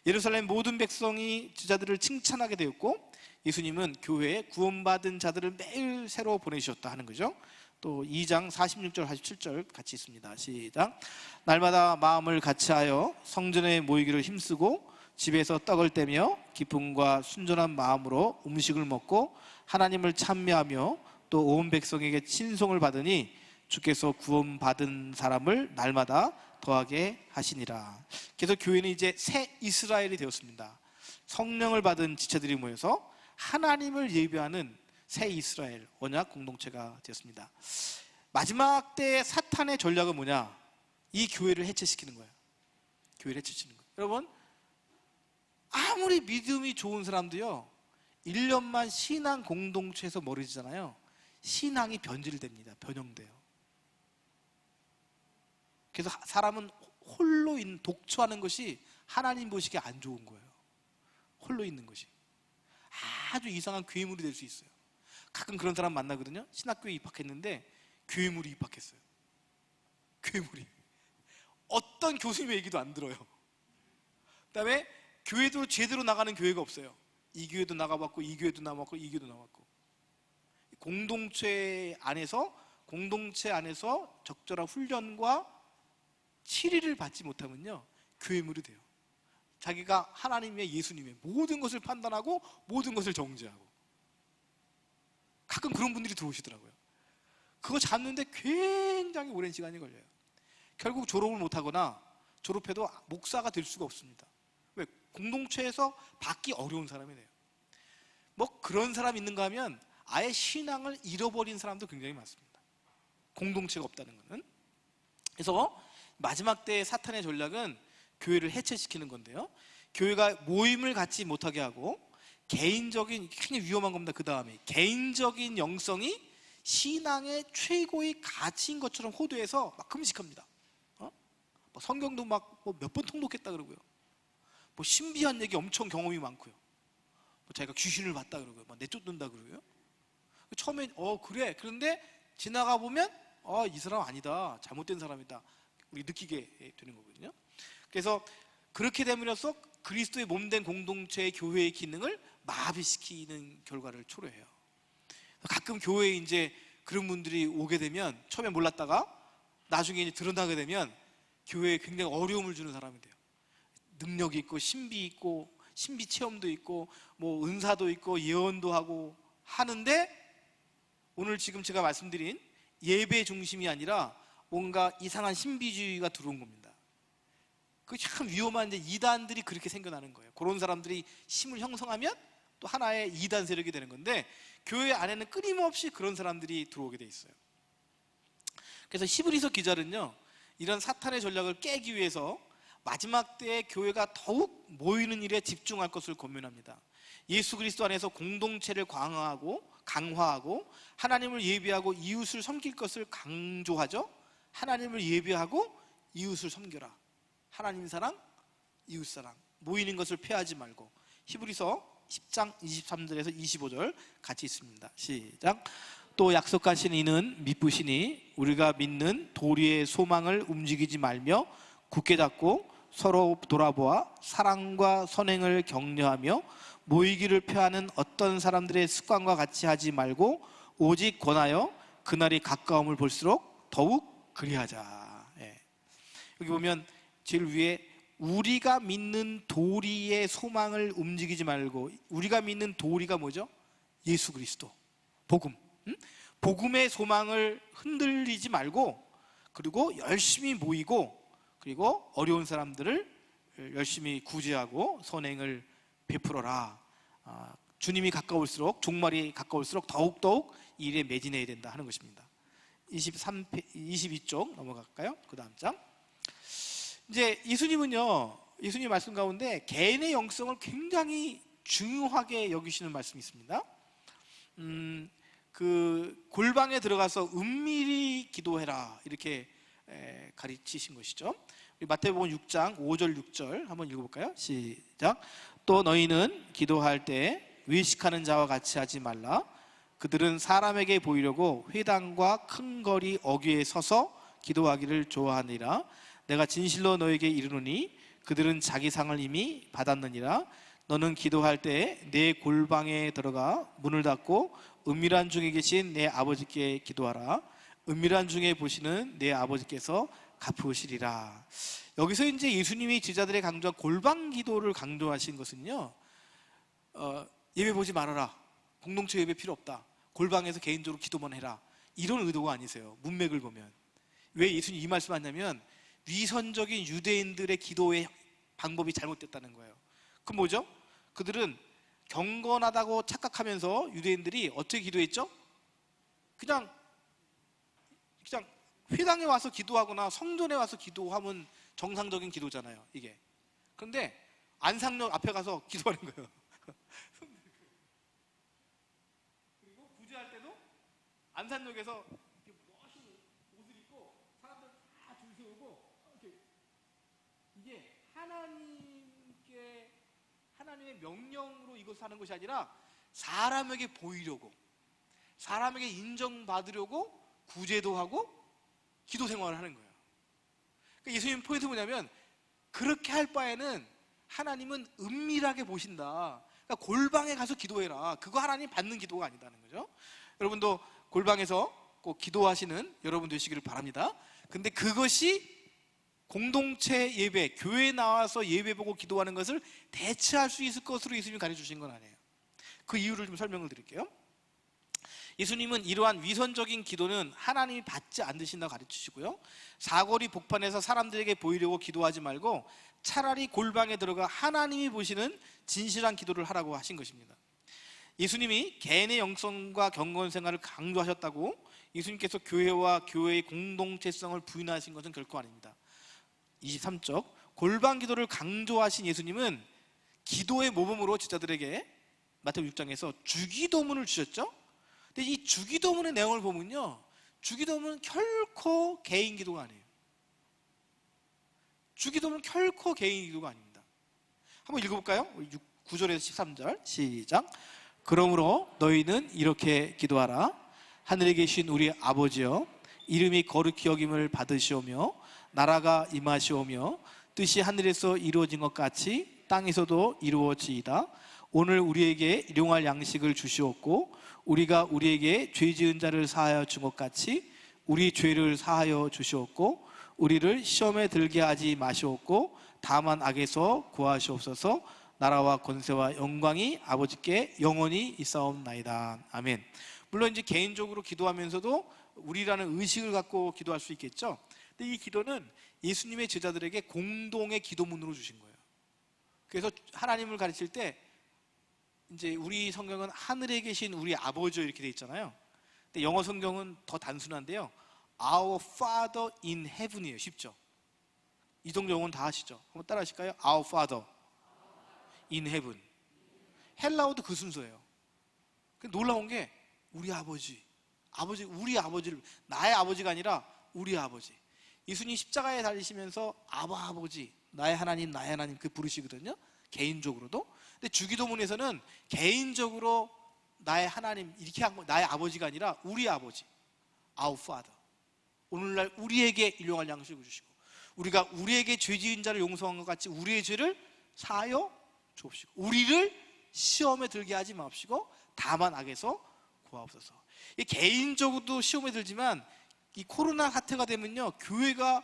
예루살렘 모든 백성이 제자들을 칭찬하게 되었고 예수님은 교회에 구원받은 자들을 매일 새로 보내주셨다 하는 거죠. 또 2장 46절 47절 같이 있습니다. 시작. 날마다 마음을 같이하여 성전에 모이기를 힘쓰고 집에서 떡을 떼며 기쁨과 순전한 마음으로 음식을 먹고 하나님을 찬미하며 또 온 백성에게 친송을 받으니 주께서 구원받은 사람을 날마다 더하게 하시니라. 그래서 교회는 이제 새 이스라엘이 되었습니다. 성령을 받은 지체들이 모여서 하나님을 예배하는 새 이스라엘 언약 공동체가 되었습니다. 마지막 때 사탄의 전략은 뭐냐? 이 교회를 해체시키는 거예요. 교회를 해체시키는 거예요. 여러분, 아무리 믿음이 좋은 사람도요 1년만 신앙 공동체에서 멀어지잖아요. 신앙이 변질됩니다. 변형돼요. 그래서 사람은 홀로 독처하는 것이 하나님 보시기에 안 좋은 거예요. 홀로 있는 것이 아주 이상한 괴물이 될 수 있어요. 가끔 그런 사람 만나거든요. 신학교에 입학했는데 괴물이 입학했어요. 괴물이 어떤 교수님의 얘기도 안 들어요. 그다음에 교회도 제대로 나가는 교회가 없어요. 이 교회도 나가봤고 이 교회도 나가봤고 이 교회도 나가봤고 공동체 안에서 적절한 훈련과 치리를 받지 못하면요 교회물이 돼요. 자기가 하나님의 예수님의 모든 것을 판단하고 모든 것을 정죄하고. 가끔 그런 분들이 들어오시더라고요. 그거 잡는데 굉장히 오랜 시간이 걸려요. 결국 졸업을 못하거나 졸업해도 목사가 될 수가 없습니다. 왜? 공동체에서 받기 어려운 사람이 돼요. 뭐 그런 사람 있는가 하면 아예 신앙을 잃어버린 사람도 굉장히 많습니다. 공동체가 없다는 것은. 그래서 마지막 때의 사탄의 전략은 교회를 해체시키는 건데요, 교회가 모임을 갖지 못하게 하고 개인적인, 굉장히 위험한 겁니다. 그 다음에 개인적인 영성이 신앙의 최고의 가치인 것처럼 호도해서 막 금식합니다. 뭐 성경도 막 몇 번 통독했다 그러고요. 뭐 신비한 얘기 엄청 경험이 많고요. 뭐 자기가 귀신을 봤다 그러고요. 막 내쫓는다 그러고요. 처음엔 그래. 그런데 지나가 보면 이 사람 아니다. 잘못된 사람이다. 우리 느끼게 되는 거거든요. 그래서 그렇게 됨으로써 그리스도의 몸된 공동체의 교회의 기능을 마비시키는 결과를 초래해요. 가끔 교회에 이제 그런 분들이 오게 되면 처음에 몰랐다가 나중에 이제 드러나게 되면 교회에 굉장히 어려움을 주는 사람이 돼요. 능력이 있고 신비 있고 신비 체험도 있고 뭐 은사도 있고 예언도 하고 하는데 오늘 지금 제가 말씀드린 예배 중심이 아니라 뭔가 이상한 신비주의가 들어온 겁니다. 그 참 위험한 이단들이 그렇게 생겨나는 거예요. 그런 사람들이 힘을 형성하면 또 하나의 이단 세력이 되는 건데 교회 안에는 끊임없이 그런 사람들이 들어오게 돼 있어요. 그래서 히브리서 기자는요, 이런 사탄의 전략을 깨기 위해서 마지막 때에 교회가 더욱 모이는 일에 집중할 것을 권면합니다. 예수 그리스도 안에서 공동체를 강화하고 하나님을 예배하고 이웃을 섬길 것을 강조하죠. 하나님을 예배하고 이웃을 섬겨라. 하나님 사랑, 이웃 사랑, 모이는 것을 폐하지 말고. 히브리서 10장 23절에서 25절 같이 있습니다. 시작. 또 약속하신 이는 미쁘시니 우리가 믿는 도리의 소망을 움직이지 말며 굳게 잡고 서로 돌아보아 사랑과 선행을 격려하며 모이기를 폐하는 어떤 사람들의 습관과 같이 하지 말고 오직 권하여 그날이 가까움을 볼수록 더욱 그리하자. 여기 보면 제일 위에 우리가 믿는 도리의 소망을 움직이지 말고, 우리가 믿는 도리가 뭐죠? 예수 그리스도, 복음. 복음의 소망을 흔들리지 말고, 그리고 열심히 모이고, 그리고 어려운 사람들을 열심히 구제하고 선행을 베풀어라. 주님이 가까울수록, 종말이 가까울수록 더욱더욱 이 일에 매진해야 된다 하는 것입니다. 22쪽 넘어갈까요? 그 다음 장. 이제 예수님은요, 예수님 말씀 가운데 개인의 영성을 굉장히 중요하게 여기시는 말씀이 있습니다. 그 골방에 들어가서 은밀히 기도해라 이렇게 가르치신 것이죠. 마태복음 6장 5절 6절 한번 읽어볼까요? 시작. 또 너희는 기도할 때 외식하는 자와 같이 하지 말라. 그들은 사람에게 보이려고 회당과 큰 거리 어귀에 서서 기도하기를 좋아하니라. 내가 진실로 너에게 이르노니 그들은 자기 상을 이미 받았느니라. 너는 기도할 때 내 골방에 들어가 문을 닫고 은밀한 중에 계신 내 아버지께 기도하라. 은밀한 중에 보시는 내 아버지께서 갚으시리라. 여기서 이제 예수님이 제자들의 강조한 골방 기도를 강조하신 것은요, 예배 보지 말아라, 공동체 예배 필요 없다, 골방에서 개인적으로 기도만 해라, 이런 의도가 아니세요. 문맥을 보면 왜 예수님이 이 말씀하냐면 위선적인 유대인들의 기도의 방법이 잘못됐다는 거예요. 그럼 뭐죠? 그들은 경건하다고 착각하면서 유대인들이 어떻게 기도했죠? 그냥 회당에 와서 기도하거나 성전에 와서 기도하면 정상적인 기도잖아요, 이게. 그런데 안상역 앞에 가서 기도하는 거예요. 그리고 구제할 때도 안산역에서 멋진 옷을 입고 사람들 다 줄 세우고 이렇게. 이게 하나님의 명령으로 이것을 하는 것이 아니라 사람에게 보이려고, 사람에게 인정받으려고 구제도 하고 기도 생활을 하는 거예요. 그러니까 예수님 포인트 뭐냐면 그렇게 할 바에는 하나님은 은밀하게 보신다. 그러니까 골방에 가서 기도해라. 그거 하나님 받는 기도가 아니다는 거죠. 여러분도 골방에서 꼭 기도하시는 여러분 되시기를 바랍니다. 근데 그것이 공동체 예배, 교회에 나와서 예배 보고 기도하는 것을 대체할 수 있을 것으로 예수님이 가르쳐 주신 건 아니에요. 그 이유를 좀 설명을 드릴게요. 예수님은 이러한 위선적인 기도는 하나님이 받지 않으신다고 가르치시고요, 사거리 복판에서 사람들에게 보이려고 기도하지 말고 차라리 골방에 들어가 하나님이 보시는 진실한 기도를 하라고 하신 것입니다. 예수님이 개인의 영성과 경건 생활을 강조하셨다고 예수님께서 교회와 교회의 공동체성을 부인하신 것은 결코 아닙니다. 23쪽 골방 기도를 강조하신 예수님은 기도의 모범으로 제자들에게 마태복음 6장에서 주기도문을 주셨죠. 근데 이 주기도문의 내용을 보면요, 주기도문은 결코 개인 기도가 아니에요. 주기도문은 결코 개인 기도가 아닙니다. 한번 읽어볼까요? 9절에서 13절 시작. 그러므로 너희는 이렇게 기도하라. 하늘에 계신 우리 아버지여, 이름이 거룩히 여김을 받으시오며 나라가 임하시오며 뜻이 하늘에서 이루어진 것 같이 땅에서도 이루어지이다. 오늘 우리에게 일용할 양식을 주시옵고 우리가 우리에게 죄 지은 자를 사하여 준 것 같이 우리 죄를 사하여 주시옵고 우리를 시험에 들게 하지 마시옵고 다만 악에서 구하시옵소서. 나라와 권세와 영광이 아버지께 영원히 있사옵나이다. 아멘. 물론 이제 개인적으로 기도하면서도 우리라는 의식을 갖고 기도할 수 있겠죠. 근데 이 기도는 예수님의 제자들에게 공동의 기도문으로 주신 거예요. 그래서 하나님을 가르칠 때 이제 우리 성경은 하늘에 계신 우리 아버지 이렇게 돼 있잖아요. 근데 영어 성경은 더 단순한데요. Our Father in Heaven이에요. 쉽죠? 이 정도 영어는 다 아시죠? 한번 따라 하실까요? Our Father in Heaven. 헬라어도 그 순서예요. 놀라운 게 우리 아버지, 우리 아버지를, 나의 아버지가 아니라 우리 아버지. 예수님 십자가에 달리시면서 아바 아버지, 나의 하나님 그 부르시거든요. 개인적으로도. 근데 주기도문에서는 개인적으로 나의 하나님 이렇게 한 거, 나의 아버지가 아니라 우리 아버지, Our Father. 오늘날 우리에게 일용할 양식을 주시고 우리가 우리에게 죄 지은 자를 용서한 것 같이 우리의 죄를 사하여 주옵시고 우리를 시험에 들게 하지 마옵시고 다만 악에서 구하옵소서. 개인적으로도 시험에 들지만 이 코로나 사태가 되면요, 교회가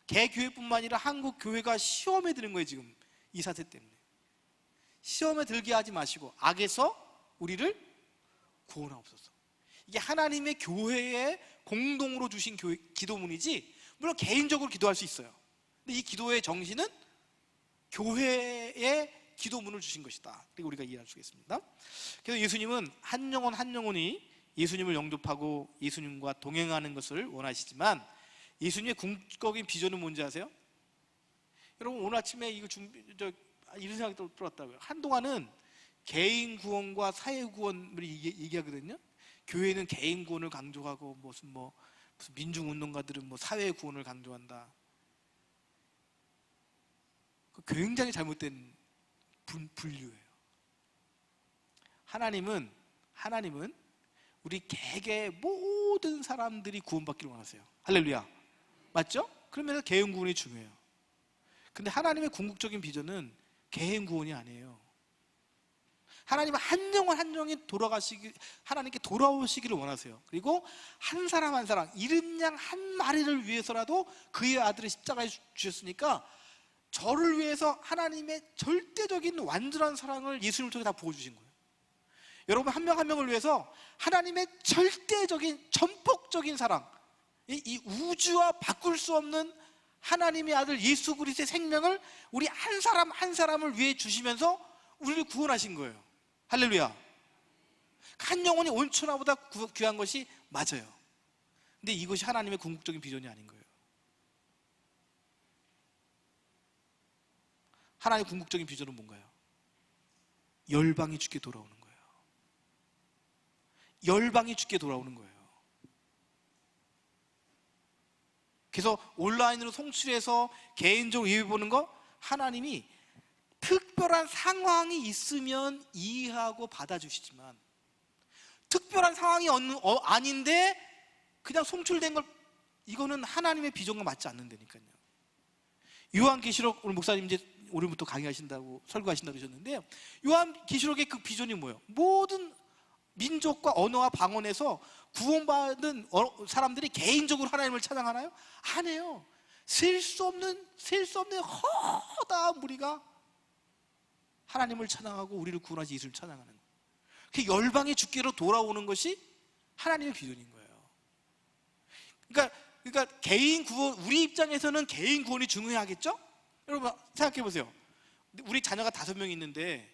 개교회뿐만 아니라 한국 교회가 시험에 드는 거예요. 지금 이 사태 때문에 시험에 들게 하지 마시고 악에서 우리를 구원하옵소서. 이게 하나님의 교회에 공동으로 주신 기도문이지 물론 개인적으로 기도할 수 있어요. 근데 이 기도의 정신은 교회의 기도문을 주신 것이다. 그리고 우리가 이해할 수 있겠습니다. 그래서 예수님은 한 영혼 한 영혼이 예수님을 영접하고 예수님과 동행하는 것을 원하시지만 예수님의 궁극적인 비전은 뭔지 아세요? 여러분 오늘 아침에 이런 생각이 들었다고요. 한동안은 개인 구원과 사회 구원을 얘기하거든요. 교회는 개인 구원을 강조하고 무슨 민중 운동가들은 사회 구원을 강조한다. 굉장히 잘못된 분류예요. 하나님은 우리 개개의 모든 사람들이 구원받기를 원하세요. 할렐루야. 맞죠? 그러면서 개인 구원이 중요해요. 근데 하나님의 궁극적인 비전은 개인 구원이 아니에요. 하나님은 한 영혼 한 영이 하나님께 돌아오시기를 원하세요. 그리고 한 사람 한 사람, 잃은 양 한 마리를 위해서라도 그의 아들을 십자가에 주셨으니까 저를 위해서 하나님의 절대적인 완전한 사랑을 예수님을 통해 다 부어주신 거예요. 여러분 한 명 한 명을 위해서 하나님의 절대적인 전폭적인 사랑, 이 우주와 바꿀 수 없는 하나님의 아들 예수 그리스도의 생명을 우리 한 사람 한 사람을 위해 주시면서 우리를 구원하신 거예요. 할렐루야. 한 영혼이 온천하보다 귀한 것이 맞아요. 근데 이것이 하나님의 궁극적인 비전이 아닌 거예요. 하나님의 궁극적인 비전은 뭔가요? 열방이 주께 돌아오는 거예요. 열방이 주께 돌아오는 거예요. 그래서 온라인으로 송출해서 개인적으로 예배 보는 거, 하나님이 특별한 상황이 있으면 이해하고 받아주시지만 특별한 상황이 아닌데 그냥 송출된 걸, 이거는 하나님의 비전과 맞지 않는다니까요. 요한계시록, 오늘 목사님 이제 오늘부터 강의하신다고 설교하신다고 그러셨는데요, 요한계시록의 그 비전이 뭐예요? 모든 민족과 언어와 방언에서 구원받은 사람들이 개인적으로 하나님을 찬양하나요? 안 해요. 셀 수 없는 허다한 무리가 하나님을 찬양하고 우리를 구원하시 예수를 찬양하는 거예요. 그 열방의 주께로 돌아오는 것이 하나님의 비전인 거예요. 그러니까 개인 구원, 우리 입장에서는 개인 구원이 중요하겠죠? 여러분 생각해 보세요. 우리 자녀가 5명 있는데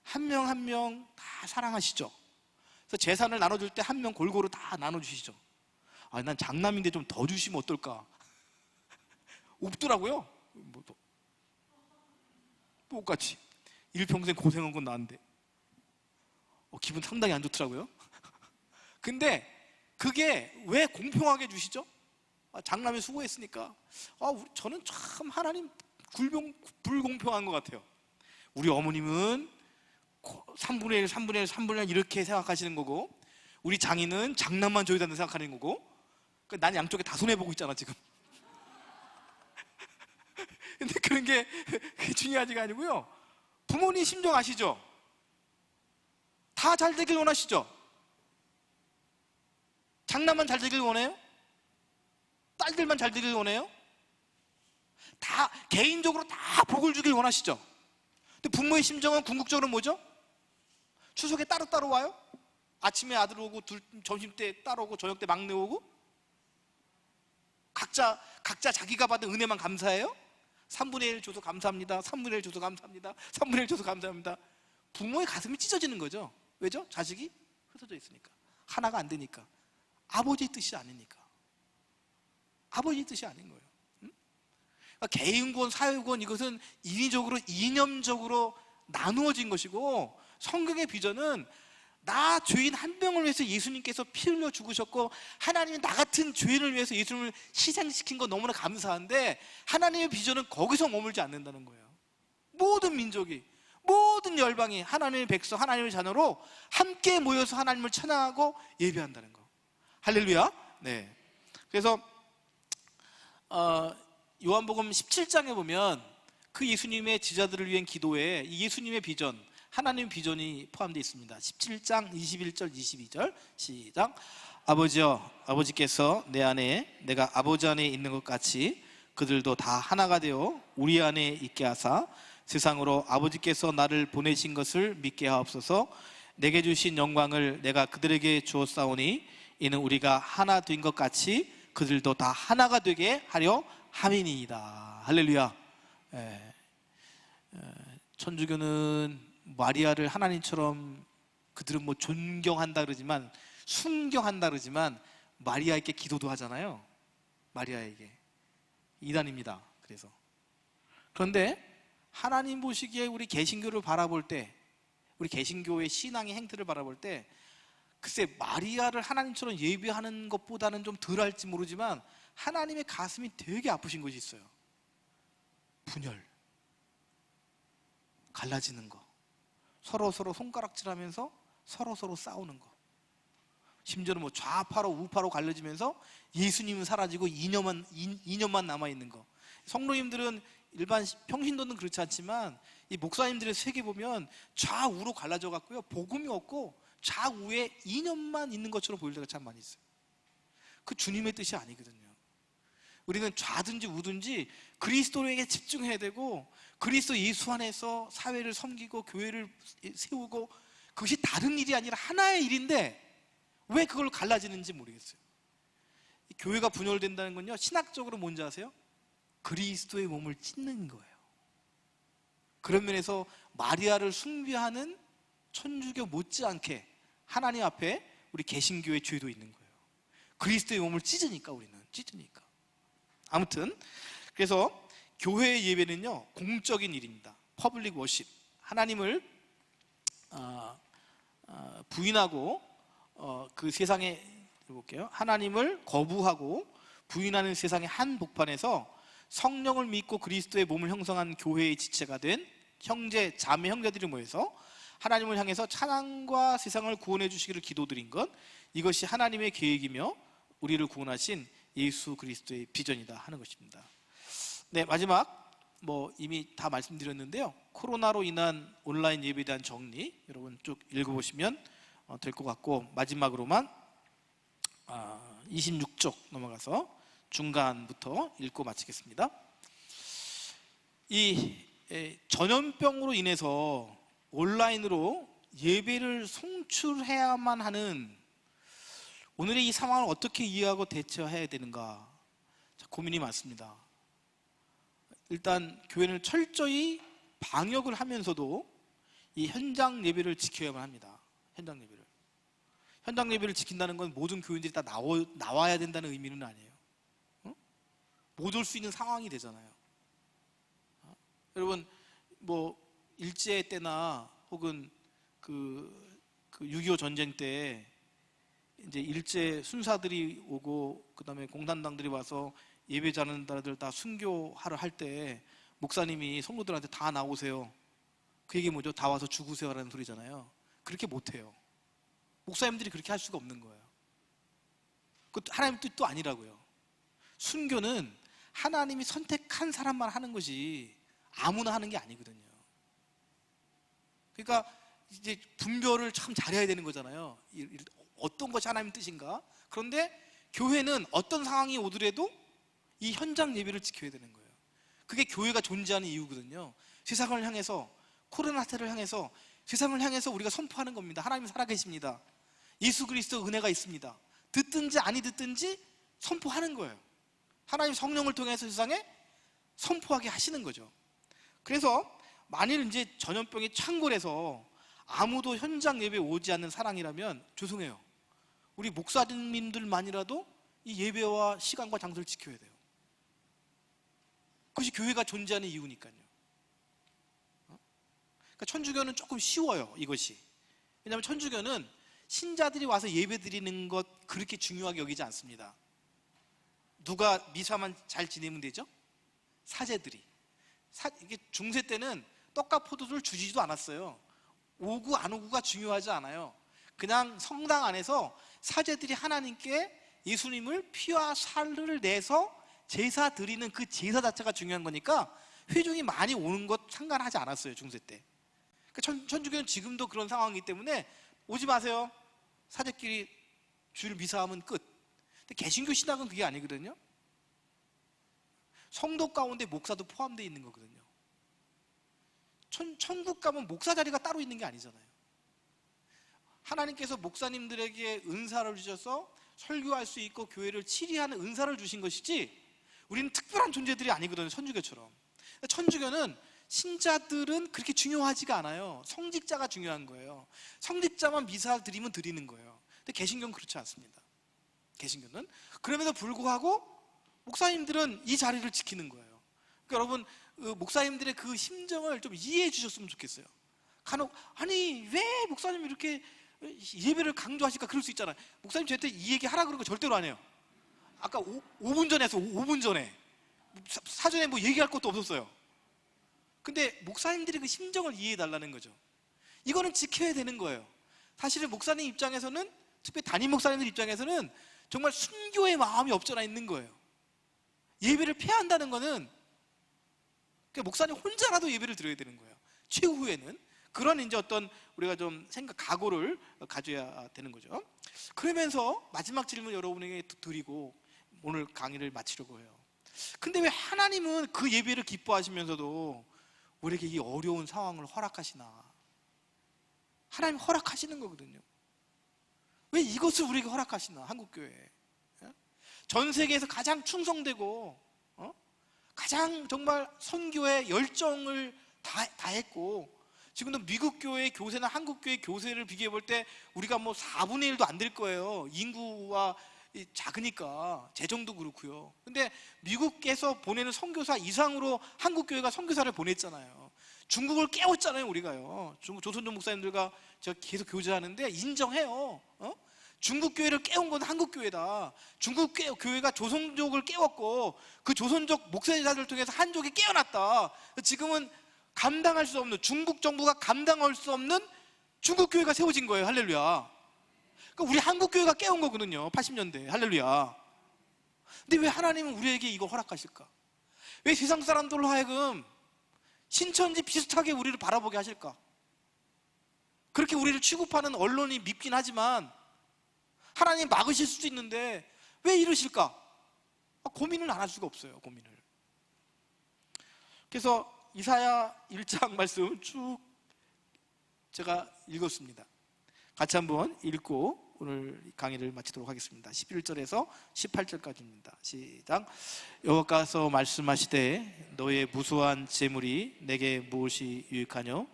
한 명 한 명 다 사랑하시죠? 그래서 재산을 나눠줄 때 한 명 골고루 다 나눠주시죠? 난 장남인데 좀 더 주시면 어떨까? 없더라고요. 똑같이 일평생 고생한 건 나한테 기분 상당히 안 좋더라고요. 근데 그게 왜 공평하게 주시죠? 장남이 수고했으니까. 저는 참 하나님 불공평한 것 같아요. 우리 어머님은 3분의 1, 3분의 1, 3분의 1 이렇게 생각하시는 거고, 우리 장인은 장남만 줘야 된다고 생각하는 거고, 난 양쪽에 다 손해보고 있잖아 지금. 근데 그런 게 중요하지가 아니고요. 부모님 심정 아시죠? 다 잘 되길 원하시죠? 장남만 잘 되길 원해요? 딸들만 잘 되길 원해요? 다 개인적으로 다 복을 주길 원하시죠? 근데 부모의 심정은 궁극적으로 뭐죠? 추석에 따로따로 와요? 아침에 아들 오고 점심 때 딸 오고 저녁 때 막내 오고? 각자 자기가 받은 은혜만 감사해요? 3분의 1 줘서 감사합니다. 3분의 1 줘서 감사합니다. 3분의 1 줘서 감사합니다. 부모의 가슴이 찢어지는 거죠. 왜죠? 자식이 흩어져 있으니까. 하나가 안 되니까. 아버지의 뜻이 아니니까. 아버지의 뜻이 아닌 거예요. 그러니까 개인권, 사회권 이것은 인위적으로 이념적으로 나누어진 것이고, 성경의 비전은 나 죄인 한 명을 위해서 예수님께서 피 흘려 죽으셨고, 하나님이 나 같은 죄인을 위해서 예수님을 희생시킨 거 너무나 감사한데, 하나님의 비전은 거기서 머물지 않는다는 거예요. 모든 민족이, 모든 열방이 하나님의 백성, 하나님의 자녀로 함께 모여서 하나님을 찬양하고 예배한다는 거. 할렐루야. 네. 그래서 요한복음 17장에 보면 그 예수님의 제자들을 위한 기도에 이 예수님의 비전, 하나님의 비전이 포함되어 있습니다. 17장 21절 22절 시작. 아버지여, 아버지께서 내 안에 내가 아버지 안에 있는 것 같이 그들도 다 하나가 되어 우리 안에 있게 하사 세상으로 아버지께서 나를 보내신 것을 믿게 하옵소서. 내게 주신 영광을 내가 그들에게 주었사오니 이는 우리가 하나 된 것 같이 그들도 다 하나가 되게 하려 함이니이다. 할렐루야. 천주교는 마리아를 하나님처럼 그들은 뭐 존경한다 그러지만, 순경한다 그러지만 마리아에게 기도도 하잖아요. 마리아에게. 이단입니다. 그래서 그런데 하나님 보시기에 우리 개신교를 바라볼 때, 우리 개신교의 신앙의 행태를 바라볼 때, 글쎄 마리아를 하나님처럼 예배하는 것보다는 좀 덜할지 모르지만 하나님의 가슴이 되게 아프신 것이 있어요. 분열, 갈라지는 거, 서로 손가락질하면서 서로 싸우는 거, 심지어는 뭐 좌파로 우파로 갈라지면서 예수님은 사라지고 이념만 남아있는 거. 성도님들은 일반 평신도는 그렇지 않지만 이 목사님들의 세계 보면 좌우로 갈라져 갖고요, 복음이 없고 좌우에 이념만 있는 것처럼 보일 때가 참 많이 있어요. 그 주님의 뜻이 아니거든요. 우리는 좌든지 우든지 그리스도에게 집중해야 되고, 그리스도 예수 안에서 사회를 섬기고 교회를 세우고, 그것이 다른 일이 아니라 하나의 일인데 왜 그걸 갈라지는지 모르겠어요. 교회가 분열된다는 건요, 신학적으로 뭔지 아세요? 그리스도의 몸을 찢는 거예요. 그런 면에서 마리아를 숭배하는 천주교 못지않게 하나님 앞에 우리 개신교의 죄도 있는 거예요. 그리스도의 몸을 찢으니까, 우리는 찢으니까. 아무튼 그래서 교회의 예배는요, 공적인 일입니다. 퍼블릭 워십. 하나님을 부인하고 그 세상에, 볼게요. 하나님을 거부하고 부인하는 세상의 한복판에서 성령을 믿고 그리스도의 몸을 형성한 교회의 지체가 된 형제, 자매, 형제들이 모여서 하나님을 향해서 찬양과 세상을 구원해 주시기를 기도드린 것, 이것이 하나님의 계획이며 우리를 구원하신 예수 그리스도의 비전이다 하는 것입니다. 네, 마지막 이미 다 말씀드렸는데요, 코로나로 인한 온라인 예배에 대한 정리 여러분 쭉 읽어보시면 될 것 같고, 마지막으로만 26쪽 넘어가서 중간부터 읽고 마치겠습니다. 이 전염병으로 인해서 온라인으로 예배를 송출해야만 하는 오늘의 이 상황을 어떻게 이해하고 대처해야 되는가, 고민이 많습니다. 일단 교회는 철저히 방역을 하면서도 이 현장 예배를 지켜야만 합니다. 현장 예배를 지킨다는 건 모든 교인들이 다 나와야 된다는 의미는 아니에요. 못 올 수 있는 상황이 되잖아요. 여러분 일제 때나 혹은 그 6.25 전쟁 때 이제 일제 순사들이 오고 그다음에 공산당들이 와서 예배 자는자들 다 순교하러 할 때 목사님이 성도들한테 다 나오세요. 그 얘기 뭐죠? 다 와서 죽으세요라는 소리잖아요. 그렇게 못해요. 목사님들이 그렇게 할 수가 없는 거예요. 그것도 하나님 뜻도 아니라고요. 순교는 하나님이 선택한 사람만 하는 것이 아무나 하는 게 아니거든요. 그러니까 이제 분별을 참 잘해야 되는 거잖아요. 어떤 것이 하나님의 뜻인가? 그런데 교회는 어떤 상황이 오더라도 이 현장 예배를 지켜야 되는 거예요. 그게 교회가 존재하는 이유거든요. 세상을 향해서, 코로나 사태를 향해서, 세상을 향해서 우리가 선포하는 겁니다. 하나님이 살아계십니다. 예수 그리스도 은혜가 있습니다. 듣든지 아니 듣든지 선포하는 거예요. 하나님 성령을 통해서 세상에 선포하게 하시는 거죠. 그래서 만일 이제 전염병이 창궐해서 아무도 현장 예배에 오지 않는 상황이라면 죄송해요. 우리 목사님들만이라도 이 예배와 시간과 장소를 지켜야 돼요. 그것이 교회가 존재하는 이유니까요. 그러니까 천주교는 조금 쉬워요, 이것이. 왜냐하면 천주교는 신자들이 와서 예배 드리는 것 그렇게 중요하게 여기지 않습니다. 누가 미사만 잘 지내면 되죠? 사제들이. 이게 중세 때는 떡과 포도주를 주지도 않았어요. 오고 안 오고가 중요하지 않아요. 그냥 성당 안에서 사제들이 하나님께 예수님을 피와 살을 내서 제사 드리는 그 제사 자체가 중요한 거니까 회중이 많이 오는 것 상관하지 않았어요, 중세 때. 그러니까 천주교는 지금도 그런 상황이기 때문에 오지 마세요. 사제끼리 주일 미사하면 끝. 근데 개신교 신학은 그게 아니거든요. 성도 가운데 목사도 포함되어 있는 거거든요. 천국 가면 목사 자리가 따로 있는 게 아니잖아요. 하나님께서 목사님들에게 은사를 주셔서 설교할 수 있고 교회를 치리하는 은사를 주신 것이지 우리는 특별한 존재들이 아니거든요, 천주교처럼. 천주교는 신자들은 그렇게 중요하지가 않아요. 성직자가 중요한 거예요. 성직자만 미사 드리면 드리는 거예요. 근데 개신교는 그렇지 않습니다. 개신교는 그럼에도 불구하고 목사님들은 이 자리를 지키는 거예요. 그러니까 여러분 목사님들의 그 심정을 좀 이해해 주셨으면 좋겠어요. 간혹 아니 왜 목사님이 이렇게 예배를 강조하실까 그럴 수 있잖아요. 목사님 저한테 이 얘기 하라 그러고 절대로 안 해요. 아까 5분 전에 했어. 5분 전에 사전에 뭐 얘기할 것도 없었어요. 근데 목사님들이 그 심정을 이해해 달라는 거죠. 이거는 지켜야 되는 거예요. 사실은 목사님 입장에서는, 특히 담임 목사님들 입장에서는 정말 순교의 마음이 없잖아 있는 거예요. 예배를 폐한다는 거는 목사님 혼자라도 예배를 드려야 되는 거예요. 최후에는 그런 이제 어떤 우리가 좀 각오를 가져야 되는 거죠. 그러면서 마지막 질문 여러분에게 드리고 오늘 강의를 마치려고 해요. 근데 왜 하나님은 그 예배를 기뻐하시면서도 우리에게 이 어려운 상황을 허락하시나? 하나님 허락하시는 거거든요. 왜 이것을 우리에게 허락하시나? 한국교회 전 세계에서 가장 충성되고 가장 정말 선교에 열정을 다했고 지금도 미국 교회 교세나 한국 교회 교세를 비교해 볼 때 우리가 뭐 4분의 1도 안 될 거예요. 인구와 작으니까 재정도 그렇고요. 근데 미국에서 보내는 선교사 이상으로 한국 교회가 선교사를 보냈잖아요. 중국을 깨웠잖아요, 우리가요. 조선족 목사님들과 제가 계속 교제하는데 인정해요. 중국 교회를 깨운 건 한국 교회다. 중국 교회가 조선족을 깨웠고 그 조선족 목사님들을 통해서 한족이 깨어났다. 지금은 감당할 수 없는, 중국 정부가 감당할 수 없는 중국 교회가 세워진 거예요. 할렐루야. 그러니까 우리 한국 교회가 깨운 거거든요. 80년대. 할렐루야. 근데 왜 하나님은 우리에게 이걸 허락하실까? 왜 세상 사람들로 하여금 신천지 비슷하게 우리를 바라보게 하실까? 그렇게 우리를 취급하는 언론이 밉긴 하지만 하나님 막으실 수도 있는데 왜 이러실까? 고민을 안 할 수가 없어요. 고민을. 그래서 이사야 1장 말씀 쭉 제가 읽었습니다. 같이 한번 읽고 오늘 강의를 마치도록 하겠습니다. 11절에서 18절까지입니다. 시작. 여호와께서 말씀하시되 너의 무수한 재물이 내게 무엇이 유익하뇨?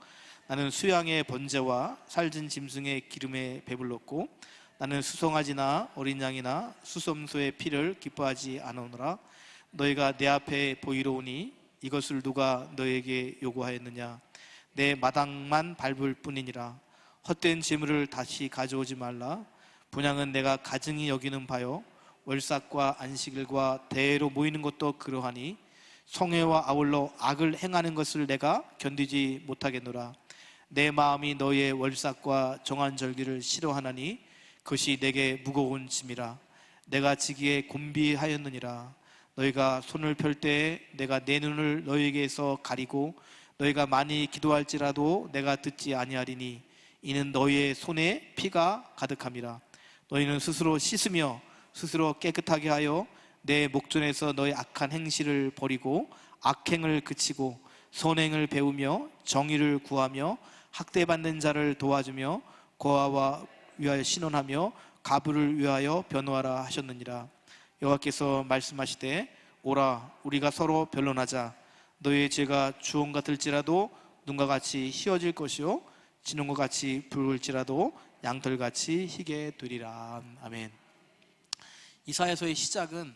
나는 수양의 번제와 살진 짐승의 기름에 배불렀고 나는 수송아지나 어린 양이나 수염소의 피를 기뻐하지 않으노라. 너희가 내 앞에 보이러 오니 이것을 누가 너에게 요구하였느냐? 내 마당만 밟을 뿐이니라. 헛된 재물을 다시 가져오지 말라. 분향은 내가 가증히 여기는 바요 월삭과 안식일과 대회로 모이는 것도 그러하니 성회와 아울러 악을 행하는 것을 내가 견디지 못하겠노라. 내 마음이 너희의 월삭과 정한 절기를 싫어하나니 그것이 내게 무거운 짐이라. 내가 지기에 곤비하였느니라. 너희가 손을 펼 때에 내가 내 눈을 너희에게서 가리고 너희가 많이 기도할지라도 내가 듣지 아니하리니 이는 너희의 손에 피가 가득함이라. 너희는 스스로 씻으며 스스로 깨끗하게 하여 내 목전에서 너희 악한 행실을 버리고 악행을 그치고 선행을 배우며 정의를 구하며 학대받는 자를 도와주며 고아와 위하여 신원하며 가부를 위하여 변호하라 하셨느니라. 여호와께서 말씀하시되 오라 우리가 서로 변론하자. 너희의 죄가 주홍 같을지라도 눈과 같이 희어질 것이요 진홍과 같이 붉을지라도 양털같이 희게 되리라. 아멘. 이사야서의 시작은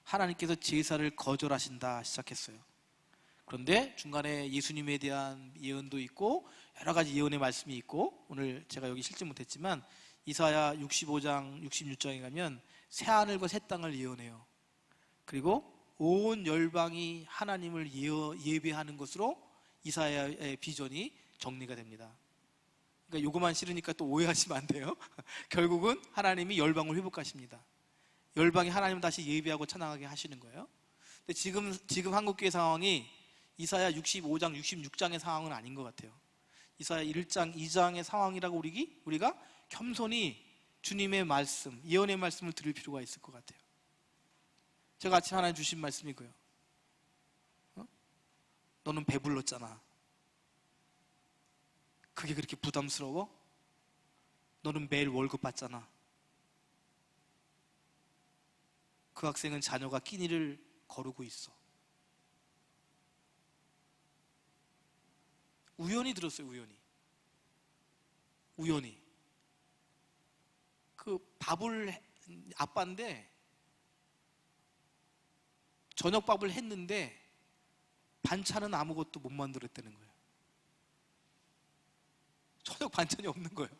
하나님께서 제사를 거절하신다 시작했어요. 그런데 중간에 예수님에 대한 예언도 있고 여러 가지 예언의 말씀이 있고 오늘 제가 여기 실지 못했지만 이사야 65장 66장에 가면 새하늘과 새 땅을 예언해요. 그리고 온 열방이 하나님을 예배하는 것으로 이사야의 비전이 정리가 됩니다. 그러니까 요거만 싫으니까 또 오해하시면 안 돼요. 결국은 하나님이 열방을 회복하십니다. 열방이 하나님을 다시 예배하고 찬양하게 하시는 거예요. 근데 지금 한국교회 상황이 이사야 65장, 66장의 상황은 아닌 것 같아요. 이사야 1장, 2장의 상황이라고 우리가 겸손히 주님의 말씀, 예언의 말씀을 들을 필요가 있을 것 같아요. 제가 아침 하나님 주신 말씀이고요. 너는 배불렀잖아. 그게 그렇게 부담스러워? 너는 매일 월급 받잖아. 그 학생은 자녀가 끼니를 거르고 있어. 우연히 들었어요. 우연히 그 아빠인데 저녁밥을 했는데 반찬은 아무것도 못 만들었다는 거예요. 저녁 반찬이 없는 거예요.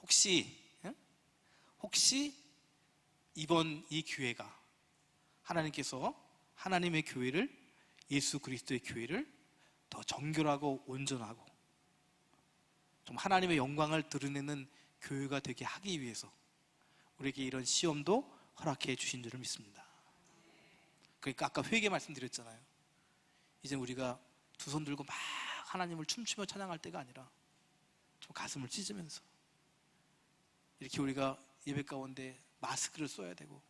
혹시 이번 이 교회가 하나님께서 하나님의 교회를, 예수 그리스도의 교회를 더 정결하고 온전하고 좀 하나님의 영광을 드러내는 교회가 되게 하기 위해서 우리에게 이런 시험도 허락해 주신 줄을 믿습니다. 그러니까 아까 회개 말씀드렸잖아요. 이제 우리가 두 손 들고 막 하나님을 춤추며 찬양할 때가 아니라 좀 가슴을 찢으면서 이렇게 우리가 예배 가운데 마스크를 써야 되고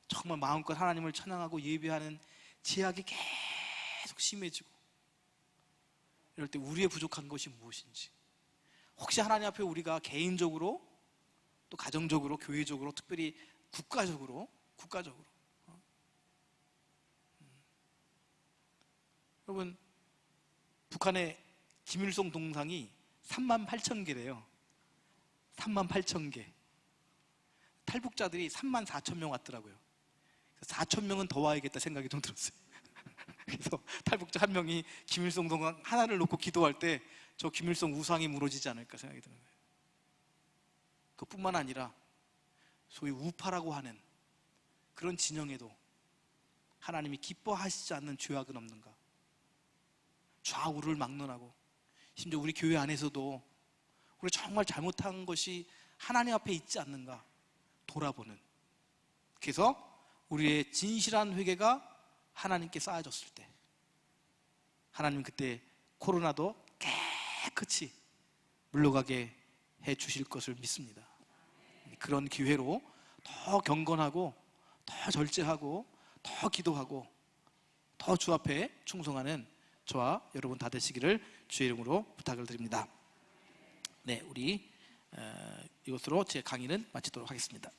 정말 마음껏 하나님을 찬양하고 예배하는 제약이 계속 심해지고 이럴 때 우리의 부족한 것이 무엇인지, 혹시 하나님 앞에 우리가 개인적으로 또 가정적으로 교회적으로 특별히 국가적으로 여러분 북한의 김일성 동상이 38,000개래요. 38,000개. 탈북자들이 34,000명 왔더라고요. 4,000명은 더 와야겠다 생각이 좀 들었어요. 그래서 탈북자 한 명이 김일성 동상 하나를 놓고 기도할 때 저 김일성 우상이 무너지지 않을까 생각이 드는 거예요. 그뿐만 아니라 소위 우파라고 하는 그런 진영에도 하나님이 기뻐하시지 않는 죄악은 없는가? 좌우를 막론하고 심지어 우리 교회 안에서도 우리 정말 잘못한 것이 하나님 앞에 있지 않는가 돌아보는, 그래서 우리의 진실한 회개가 하나님께 쌓여졌을 때 하나님 그때 코로나도 깨끗이 물러가게 해 주실 것을 믿습니다. 그런 기회로 더 경건하고 더 절제하고 더 기도하고 더 주 앞에 충성하는 저와 여러분 다 되시기를 주의 이름으로 부탁을 드립니다. 네, 우리 이것으로 제 강의는 마치도록 하겠습니다.